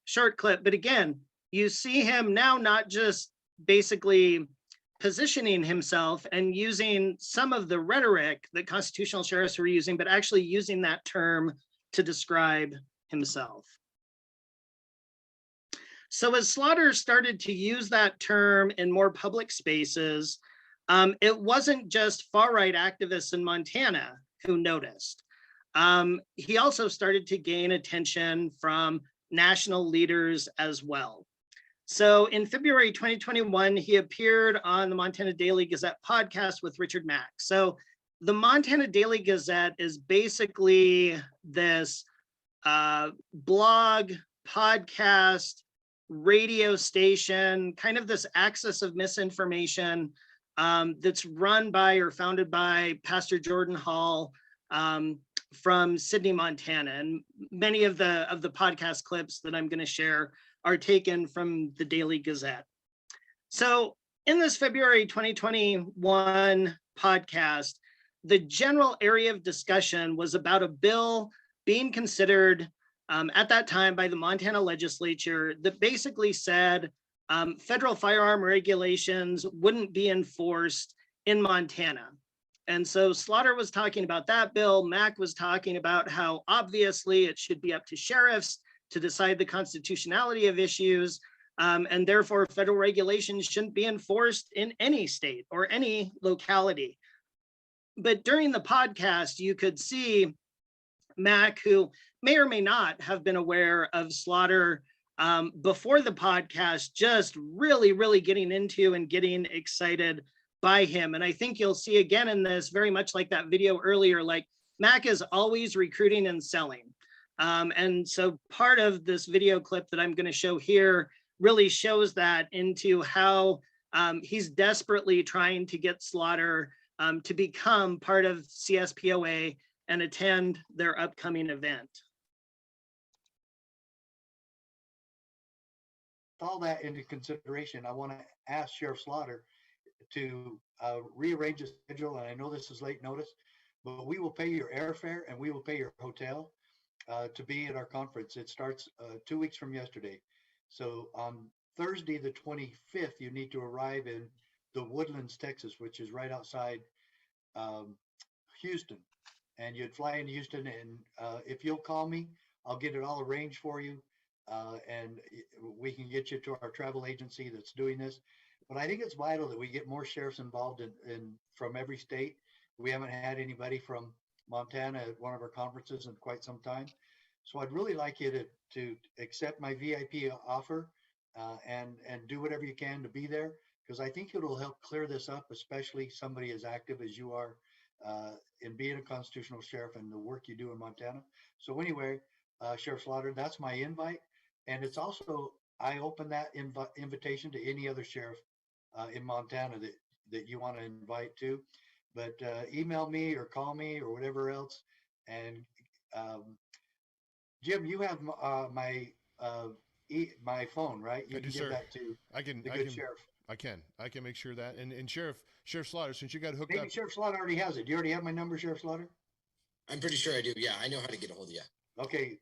C: short clip. But again, you see him now not just basically positioning himself and using some of the rhetoric that constitutional sheriffs were using, but actually using that term to describe himself. So as Slaughter started to use that term in more public spaces, it wasn't just far-right activists in Montana who noticed. He also started to gain attention from national leaders as well. So in February 2021, he appeared on the Montana Daily Gazette podcast with Richard Mack. So the Montana Daily Gazette is basically this blog, podcast, radio station, kind of this axis of misinformation that's run by or founded by Pastor Jordan Hall from Sydney, Montana. And many of the podcast clips that I'm going to share are taken from the Daily Gazette. So in this February 2021 podcast, the general area of discussion was about a bill being considered at that time by the Montana legislature that basically said federal firearm regulations wouldn't be enforced in Montana. And so Slaughter was talking about that bill. Mack was talking about how obviously it should be up to sheriffs to decide the constitutionality of issues, and therefore federal regulations shouldn't be enforced in any state or any locality. But during the podcast, you could see Mack, who may or may not have been aware of Slaughter before the podcast, just really getting into and getting excited by him. And I think you'll see again in this, very much like that video earlier, like Mack is always recruiting and selling. And so part of this video clip that I'm going to show here really shows that into how he's desperately trying to get Slaughter to become part of CSPOA and attend their upcoming event.
D: All that into consideration, I want to ask Sheriff Slaughter to rearrange his schedule. And I know this is late notice, but we will pay your airfare and we will pay your hotel to be at our conference. It starts 2 weeks from yesterday. So on Thursday, the 25th, you need to arrive in the Woodlands, Texas, which is right outside Houston. And you'd fly into Houston, and if you'll call me, I'll get it all arranged for you. And we can get you to our travel agency that's doing this. But I think it's vital that we get more sheriffs involved in from every state. We haven't had anybody from Montana at one of our conferences in quite some time. So I'd really like you to accept my VIP offer and do whatever you can to be there, because I think it'll help clear this up, especially somebody as active as you are in being a constitutional sheriff and the work you do in Montana. So anyway, Sheriff Slaughter, that's my invite. And it's also, I open that invitation to any other sheriff in Montana that you want to invite to. But email me or call me or whatever else. And Jim, you have my phone, right? You
J: I do,
D: can give
J: sir.
D: that to
J: I can.
D: the
J: I
D: good
J: can.
D: sheriff.
J: I can make sure that. And Sheriff Slaughter, since you got hooked
D: Maybe
J: up.
D: Sheriff Slaughter already has it. Do you already have my number, Sheriff Slaughter?
K: I'm pretty sure I do. Yeah, I know how to get a hold of you.
D: Okay,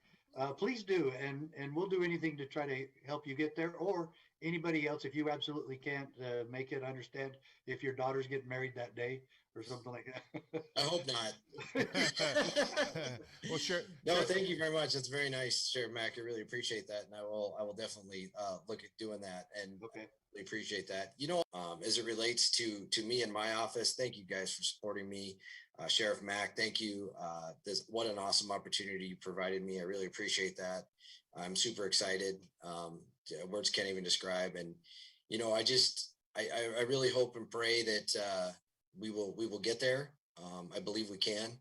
D: please do, and we'll do anything to try to help you get there, or anybody else if you absolutely can't make it. Understand if your daughter's getting married that day or something like that.
K: I hope not.
J: Well, sure.
K: No, thank you very much. That's very nice, Sheriff Mack. I really appreciate that, and I will definitely look at doing that, and
D: Okay.
K: really appreciate that. You know, as it relates to me and my office, thank you guys for supporting me. Sheriff Mack, thank you. What an awesome opportunity you provided me. I really appreciate that. I'm super excited. Words can't even describe. And, you know, I really hope and pray that we will get there. I believe we can.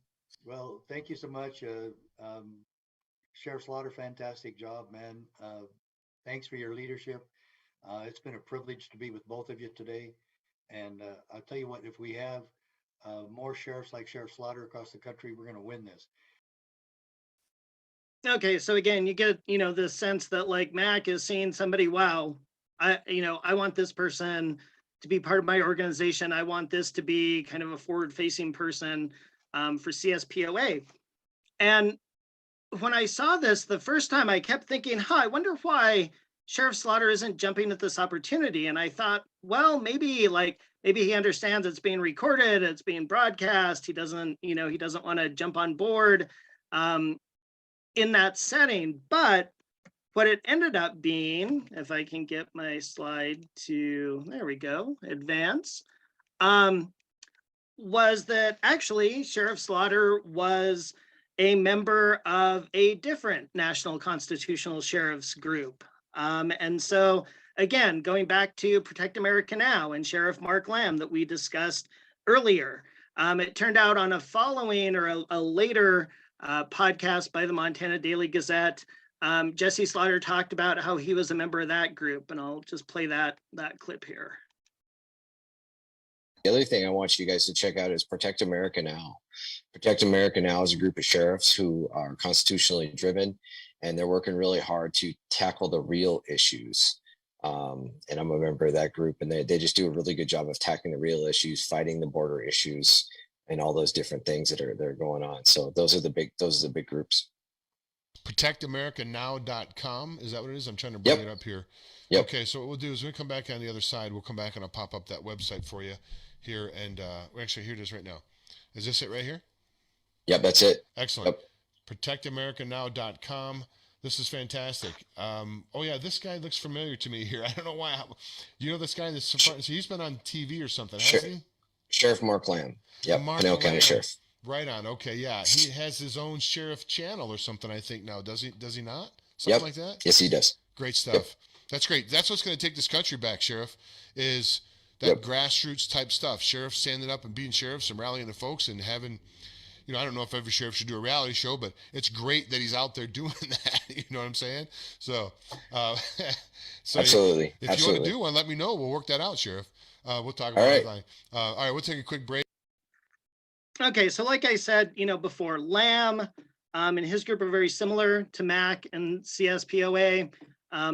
D: Well, thank you so much. Sheriff Slaughter, fantastic job, man. Thanks for your leadership. It's been a privilege to be with both of you today. And I'll tell you what, if we have more sheriffs like Sheriff Slaughter across the country, we're going to win this.
C: Okay, so again, you get, the sense that like Mack is seeing somebody, wow, I want this person to be part of my organization. I want this to be kind of a forward-facing person for CSPOA. And when I saw this the first time, I kept thinking, I wonder why Sheriff Slaughter isn't jumping at this opportunity. And I thought, well, maybe he understands it's being recorded, it's being broadcast. He doesn't want to jump on board in that setting. But what it ended up being, if I can get my slide to, there we go, advance, was that actually Sheriff Slaughter was a member of a different National Constitutional Sheriffs group. And so, again, going back to Protect America Now and Sheriff Mark Lamb that we discussed earlier, it turned out on a following or a later podcast by the Montana Daily Gazette, Jesse Slaughter talked about how he was a member of that group, and I'll just play that clip here.
K: The other thing I want you guys to check out is Protect America Now. Protect America Now is a group of sheriffs who are constitutionally driven, and they're working really hard to tackle the real issues. And I'm a member of that group, and they just do a really good job of tackling the real issues, fighting the border issues, and all those different things that are going on. So those are the big groups.
J: ProtectAmericaNow.com. Is that what it is? I'm trying to bring it up here.
K: Yep.
J: Okay, so what we'll do is when we come back on the other side, we'll come back and I'll pop up that website for you here. And actually, here it is right now. Is this it right here?
K: Yep, that's it.
J: Excellent.
K: Yep.
J: ProtectAmericaNow.com. This is fantastic. Oh yeah, this guy looks familiar to me here. I don't know why. You know this guy? He's been on TV or something, hasn't he?
K: Sheriff Mark Lamb. Yep, Pinell County Sheriff.
J: Right on. Okay, yeah. He has his own sheriff channel or something, I think now. Does he not? Something like that?
K: Yes, he does.
J: Great stuff. Yep. That's great. That's what's going to take this country back, Sheriff, is that grassroots type stuff. Sheriffs standing up and being sheriffs and rallying the folks and having, I don't know if every sheriff should do a reality show, but it's great that he's out there doing that. You know what I'm saying? So,
K: Absolutely.
J: If you want to do one, let me know. We'll work that out, Sheriff. We'll talk about it. All right, we'll take a quick break.
C: Okay, so like I said, before, Lamb and his group are very similar to Mack and CSPOA.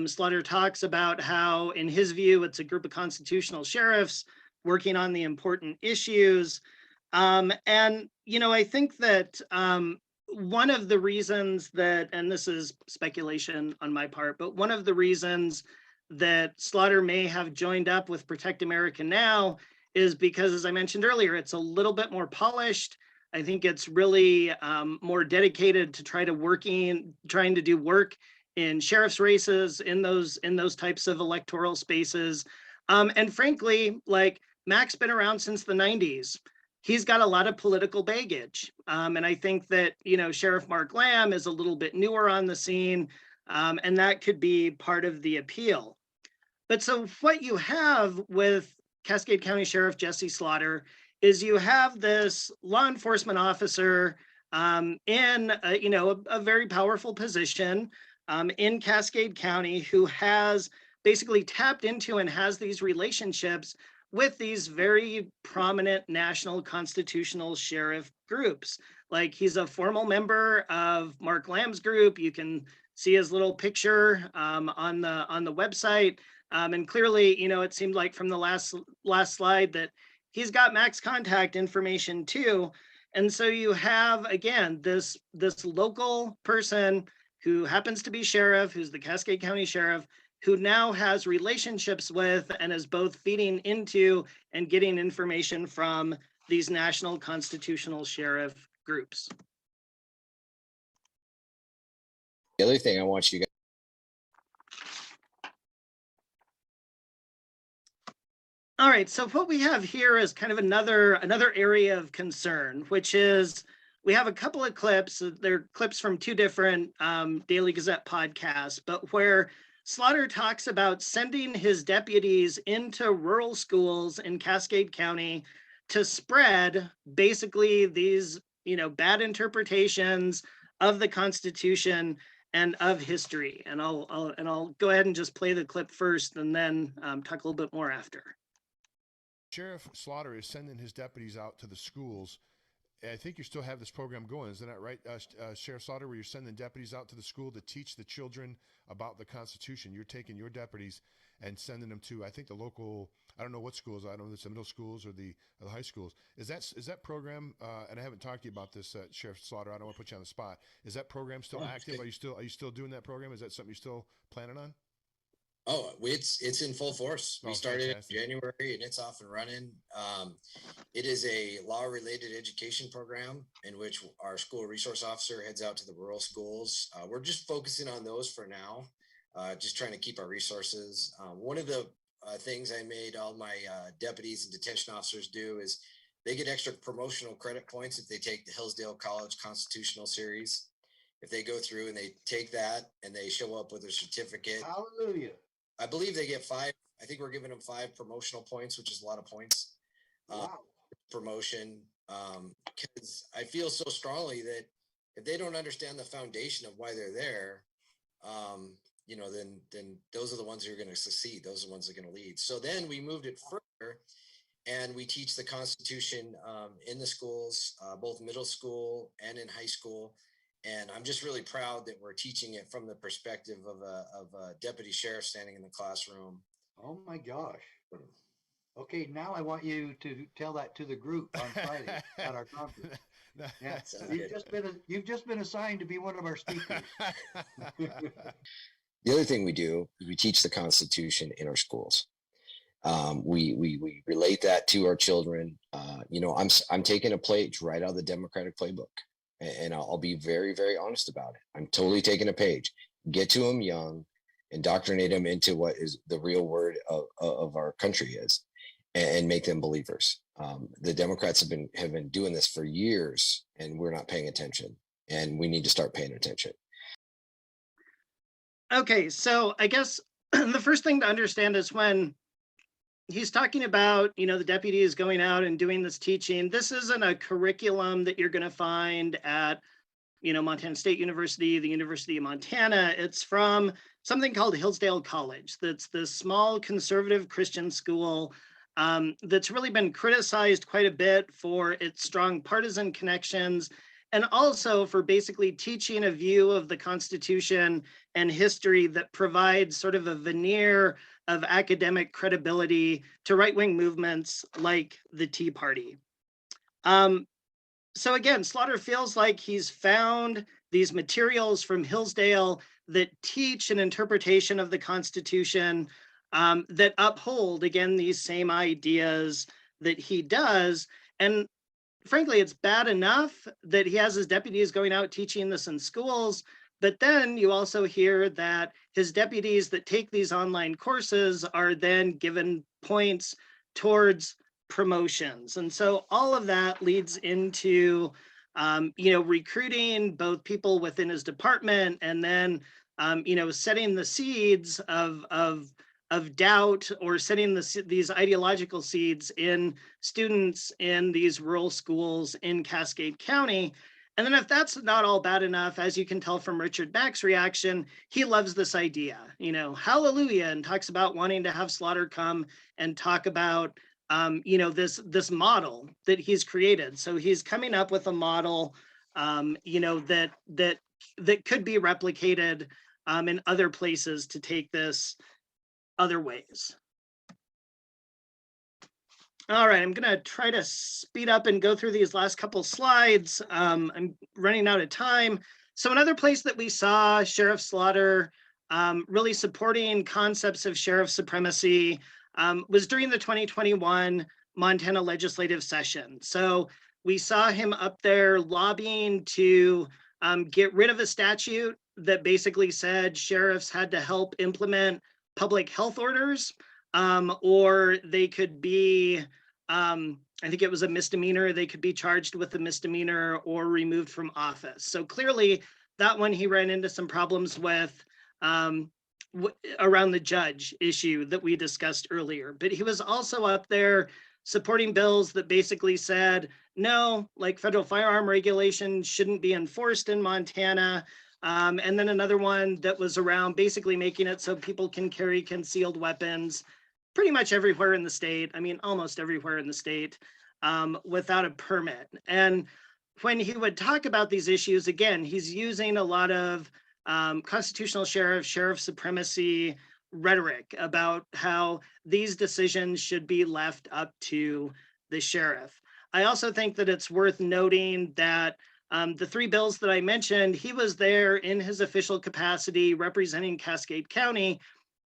C: Slaughter talks about how, in his view, it's a group of constitutional sheriffs working on the important issues. And, I think that one of the reasons that, and this is speculation on my part, but one of the reasons that Slaughter may have joined up with Protect America Now is because, as I mentioned earlier, it's a little bit more polished. I think it's really more dedicated to trying to do work in sheriff's races, in those types of electoral spaces. And frankly, like Mack's been around since the 90s. he's got a lot of political baggage. And I think that, Sheriff Mark Lamb is a little bit newer on the scene, and that could be part of the appeal. But so what you have with Cascade County Sheriff Jesse Slaughter is you have this law enforcement officer in a very powerful position in Cascade County who has basically tapped into and has these relationships with these very prominent national constitutional sheriff groups. Like, he's a formal member of Mark Lamb's group. You can see his little picture on the website. And clearly, it seemed like from the last slide that he's got Mack's contact information too. And so you have, again, this local person who happens to be sheriff, who's the Cascade County Sheriff, who now has relationships with and is both feeding into and getting information from these national constitutional sheriff groups.
K: The other thing I want you guys.
C: All right, so what we have here is kind of another area of concern, which is we have a couple of clips. They're clips from two different Daily Gazette podcasts, but where Slaughter talks about sending his deputies into rural schools in Cascade County to spread basically these, bad interpretations of the Constitution and of history. And I'll go ahead and just play the clip first, and then talk a little bit more after.
J: Sheriff Slaughter is sending his deputies out to the schools. I think you still have this program going, isn't that right, Sheriff Slaughter, where you're sending deputies out to the school to teach the children about the Constitution? You're taking your deputies and sending them to, I think, the local, I don't know what schools, I don't know if it's the middle schools or the high schools. Is that program, and I haven't talked to you about this, Sheriff Slaughter, I don't want to put you on the spot. Is that program still active? Are you still doing that program? Is that something you're still planning on?
K: Oh, it's in full force. We started
J: fantastic.
K: in January and it's off and running. It is a law-related education program in which our school resource officer heads out to the rural schools. We're just focusing on those for now, just trying to keep our resources. One of the things I made all my deputies and detention officers do is they get extra promotional credit points if they take the Hillsdale College Constitutional Series. If they go through and they take that and they show up with a certificate.
D: Hallelujah.
K: I believe they get 5. I think we're giving them 5 promotional points, which is a lot of points.
D: Wow.
K: Promotion, because I feel so strongly that if they don't understand the foundation of why they're there, then those are the ones who are going to succeed. Those are the ones that are going to lead. So then we moved it further, and we teach the Constitution in the schools, both middle school and in high school. And I'm just really proud that we're teaching it from the perspective of a deputy sheriff standing in the classroom.
D: Oh my gosh. Okay, now I want you to tell that to the group on Friday at our conference. Yeah, you've just been assigned to be one of our speakers.
K: The other thing we do is we teach the Constitution in our schools. We relate that to our children. I'm taking a page right out of the Democratic playbook. And I'll be very, very honest about it. I'm totally taking a page. Get to them young, indoctrinate them into what is the real word of our country is, and make them believers. The Democrats have been doing this for years, and we're not paying attention. And we need to start paying attention.
C: Okay, so I guess the first thing to understand is when he's talking about, the deputies going out and doing this teaching, this isn't a curriculum that you're going to find at, Montana State University, the University of Montana. It's from something called Hillsdale College. That's this small conservative Christian school that's really been criticized quite a bit for its strong partisan connections, and also for basically teaching a view of the Constitution and history that provides sort of a veneer of academic credibility to right-wing movements like the Tea Party. So again, Slaughter feels like he's found these materials from Hillsdale that teach an interpretation of the Constitution that uphold, again, these same ideas that he does. And frankly, it's bad enough that he has his deputies going out teaching this in schools, but then you also hear that his deputies that take these online courses are then given points towards promotions. And so all of that leads into, recruiting both people within his department, and then, setting the seeds of doubt, or setting these ideological seeds in students in these rural schools in Cascade County. And then if that's not all bad enough, as you can tell from Richard Mack's reaction, he loves this idea, hallelujah, and talks about wanting to have Slaughter come and talk about, this model that he's created. So he's coming up with a model, that could be replicated in other places to take this other ways. All right, I'm gonna try to speed up and go through these last couple slides. I'm running out of time. So another place that we saw Sheriff Slaughter really supporting concepts of sheriff supremacy was during the 2021 Montana legislative session. So we saw him up there lobbying to get rid of a statute that basically said sheriffs had to help implement public health orders, or they could be, I think it was a misdemeanor, they could be charged with a misdemeanor or removed from office. So clearly that one he ran into some problems with around the judge issue that we discussed earlier. But he was also up there supporting bills that basically said, no, like federal firearm regulation shouldn't be enforced in Montana. And then another one that was around basically making it so people can carry concealed weapons pretty much everywhere in the state. I mean, almost everywhere in the state without a permit. And when he would talk about these issues, again, he's using a lot of constitutional sheriff supremacy rhetoric about how these decisions should be left up to the sheriff. I also think that it's worth noting that the three bills that I mentioned, he was there in his official capacity representing Cascade County,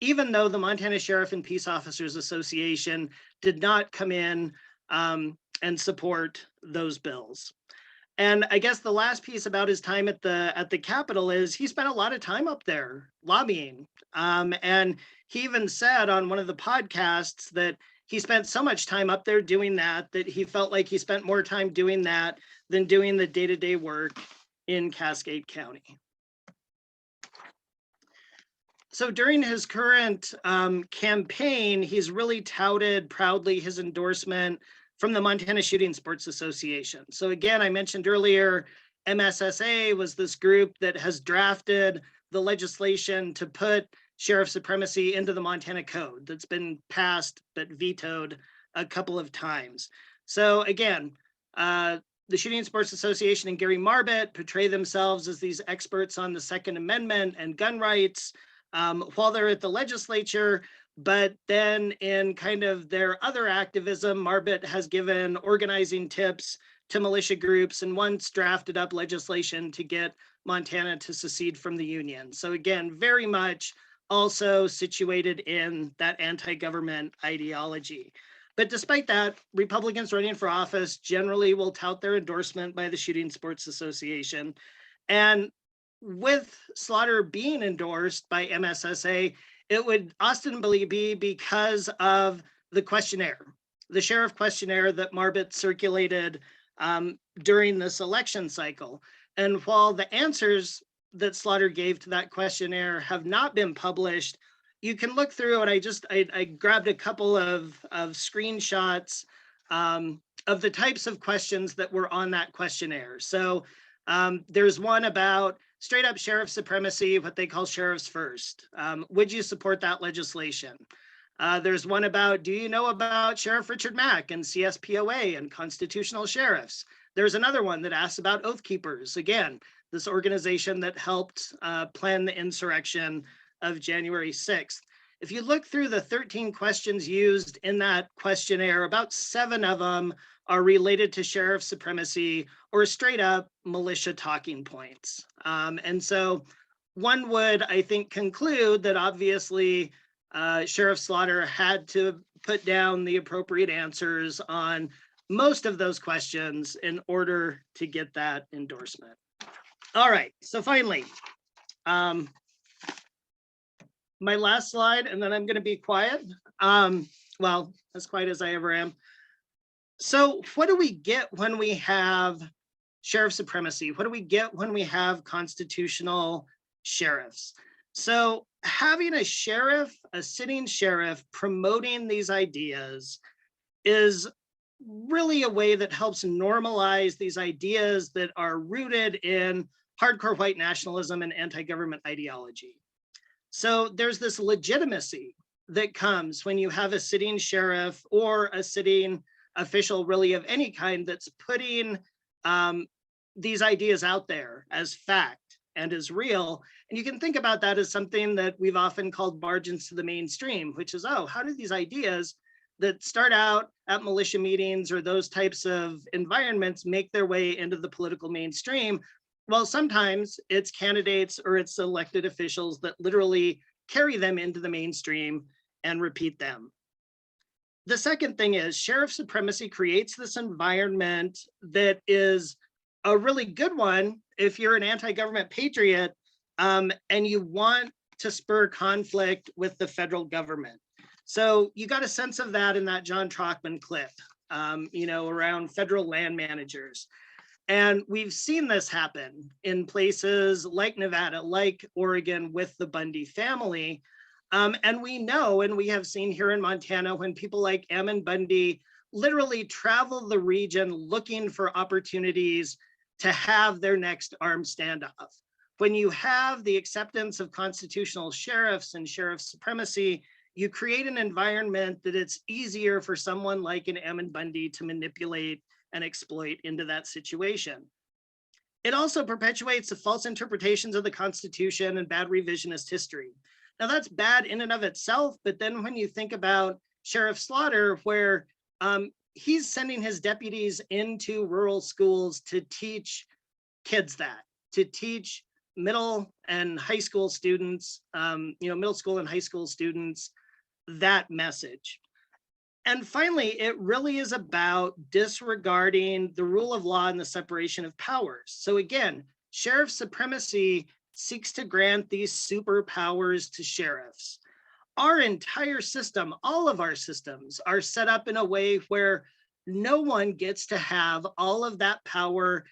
C: even though the Montana Sheriff and Peace Officers Association did not come in and support those bills. And I guess the last piece about his time at the Capitol is he spent a lot of time up there lobbying. And he even said on one of the podcasts that he spent so much time up there doing that he felt like he spent more time doing that than doing the day-to-day work in Cascade County. So during his current campaign, he's really touted proudly his endorsement from the Montana Shooting Sports Association. So again, I mentioned earlier, MSSA was this group that has drafted the legislation to put sheriff supremacy into the Montana Code that's been passed but vetoed a couple of times. So again, the Shooting Sports Association and Gary Marbett portray themselves as these experts on the Second Amendment and gun rights while they're at the legislature. But then in kind of their other activism, Marbett has given organizing tips to militia groups and once drafted up legislation to get Montana to secede from the Union. So again, very much also situated in that anti-government ideology. But despite that, Republicans running for office generally will tout their endorsement by the Shooting Sports Association. And with Slaughter being endorsed by MSSA, it would ostensibly be because of the questionnaire, the sheriff questionnaire that Marbett circulated during this election cycle. And while the answers that Slaughter gave to that questionnaire have not been published, you can look through it. I grabbed a couple of screenshots of the types of questions that were on that questionnaire. So there's one about straight up sheriff supremacy, what they call sheriffs first. Would you support that legislation? There's one about, do you know about Sheriff Richard Mack and CSPOA and constitutional sheriffs? There's another one that asks about Oath Keepers. Again, this organization that helped plan the insurrection of January 6th. If you look through the 13 questions used in that questionnaire, about 7 of them are related to sheriff supremacy or straight up militia talking points. And so one would, I think, conclude that obviously Sheriff Slaughter had to put down the appropriate answers on most of those questions in order to get that endorsement. All right, so finally, my last slide, and then I'm going to be quiet. Well, as quiet as I ever am. So what do we get when we have sheriff supremacy? What do we get when we have constitutional sheriffs? So having a sheriff, a sitting sheriff promoting these ideas is really a way that helps normalize these ideas that are rooted in hardcore white nationalism and anti-government ideology. So there's this legitimacy that comes when you have a sitting sheriff or a sitting official really of any kind that's putting these ideas out there as fact and as real. And you can think about that as something that we've often called margins to the mainstream, which is, oh, how do these ideas that start out at militia meetings or those types of environments make their way into the political mainstream? Well, sometimes it's candidates or it's elected officials that literally carry them into the mainstream and repeat them. The second thing is sheriff supremacy creates this environment that is a really good one if you're an anti-government patriot and you want to spur conflict with the federal government. So you got a sense of that in that John Trockman clip, around federal land managers. And we've seen this happen in places like Nevada, like Oregon with the Bundy family. And we know, and we have seen here in Montana, when people like Ammon Bundy literally travel the region looking for opportunities to have their next armed standoff. When you have the acceptance of constitutional sheriffs and sheriff supremacy, you create an environment that it's easier for someone like an Ammon Bundy to manipulate and exploit into that situation. It also perpetuates the false interpretations of the Constitution and bad revisionist history. Now that's bad in and of itself, but then when you think about Sheriff Slaughter, where he's sending his deputies into rural schools to teach kids that, to teach middle and high school students, middle school and high school students, that message. And finally, it really is about disregarding the rule of law and the separation of powers. So again, sheriff supremacy seeks to grant these superpowers to sheriffs. Our entire system, all of our systems, are set up in a way where no one gets to have all of that power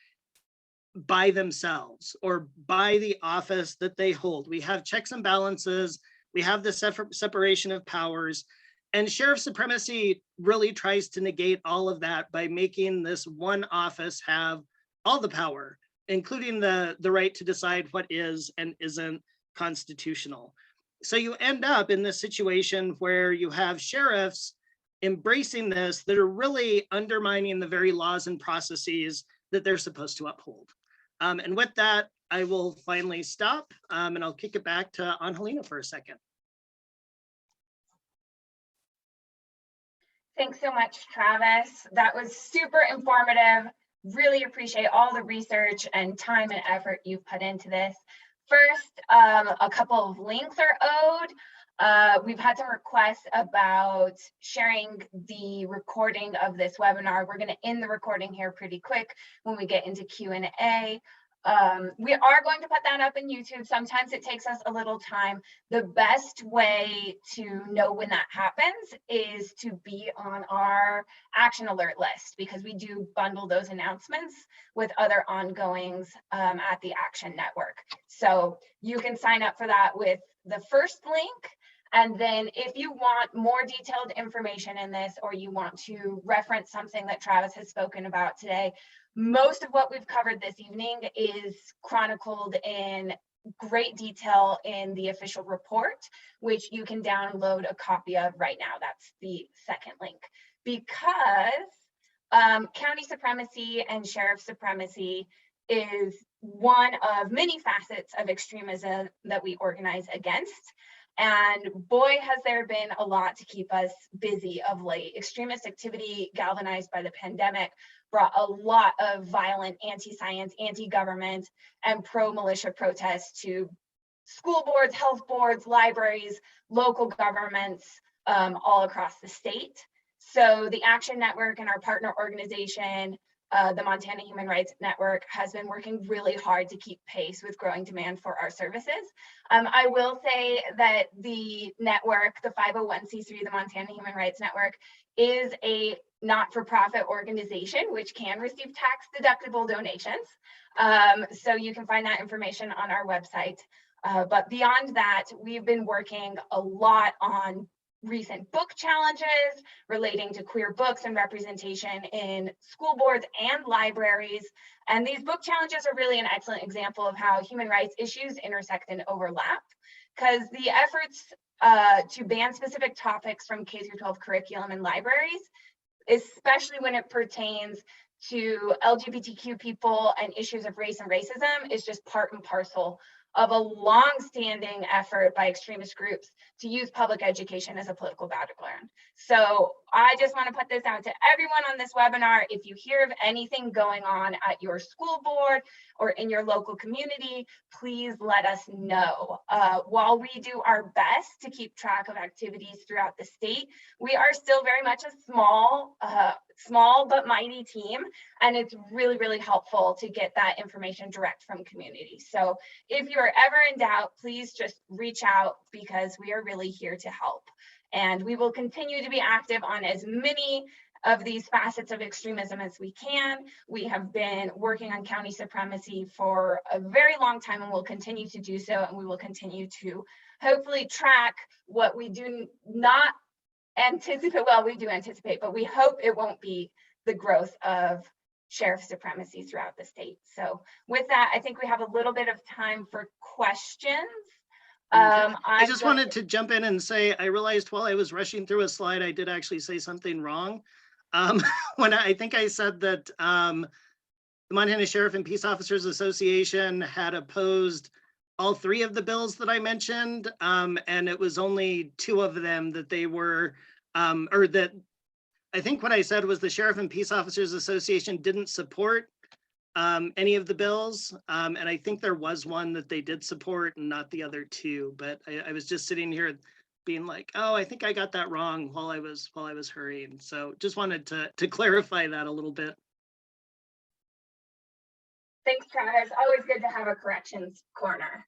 C: by themselves or by the office that they hold. We have checks and balances, we have the separation of powers, and sheriff supremacy really tries to negate all of that by making this one office have all the power, including the right to decide what is and isn't constitutional. So you end up in this situation where you have sheriffs embracing this that are really undermining the very laws and processes that they're supposed to uphold. And with that, I will finally stop and I'll kick it back to Angelina for a second.
B: Thanks so much, Travis. That was super informative. Really appreciate all the research and time and effort you've put into this. First, a couple of links are owed. We've had some requests about sharing the recording of this webinar. We're going to end the recording here pretty quick when we get into Q&A. We are going to put that up in YouTube. Sometimes it takes us a little time. The best way to know when that happens is to be on our action alert list, because we do bundle those announcements with other ongoings at the Action Network. So you can sign up for that with the first link. And then if you want more detailed information in this, or you want to reference something that Travis has spoken about today, most of what we've covered this evening is chronicled in great detail in the official report, which you can download a copy of right now. That's the second link. Because county supremacy and sheriff supremacy is one of many facets of extremism that we organize against. And boy, has there been a lot to keep us busy of late. Extremist activity galvanized by the pandemic brought a lot of violent anti-science, anti-government, and pro-militia protests to school boards, health boards, libraries, local governments all across the state. So the Action Network and our partner organization the Montana Human Rights Network has been working really hard to keep pace with growing demand for our services. I will say that the network, the 501c3, the Montana Human Rights Network, is a not-for-profit organization which can receive tax-deductible donations. So you can find that information on our website. But beyond that, we've been working a lot on recent book challenges relating to queer books and representation in school boards and libraries. And these book challenges are really an excellent example of how human rights issues intersect and overlap, because the efforts to ban specific topics from K-12 curriculum and libraries, especially when it pertains to LGBTQ people and issues of race and racism, is just part and parcel of a long-standing effort by extremist groups to use public education as a political battleground. So I just want to put this out to everyone on this webinar. If you hear of anything going on at your school board or in your local community, please let us know. While we do our best to keep track of activities throughout the state, we are still very much a small but mighty team, and it's really, really helpful to get that information direct from community. So if you're ever in doubt, please just reach out, because we are really here to help. And we will continue to be active on as many of these facets of extremism as we can. We have been working on county supremacy for a very long time, and we'll continue to do so. And we will continue to hopefully track what we do not anticipate. Well, we do anticipate, but we hope it won't be the growth of sheriff supremacy throughout the state. So with that, I think we have a little bit of time for questions.
C: I just wanted to jump in and say, I realized while I was rushing through a slide, I did actually say something wrong. When I think I said that the Montana Sheriff and Peace Officers Association had opposed all three of the bills that I mentioned, and it was only two of them that they were, or that I think what I said was the Sheriff and Peace Officers Association didn't support any of the bills, and I think there was one that they did support and not the other two. But I was just sitting here being like, oh, I think I got that wrong while I was hurrying. So just wanted to clarify that a little bit.
B: Thanks, Travis. Always good to have a corrections corner.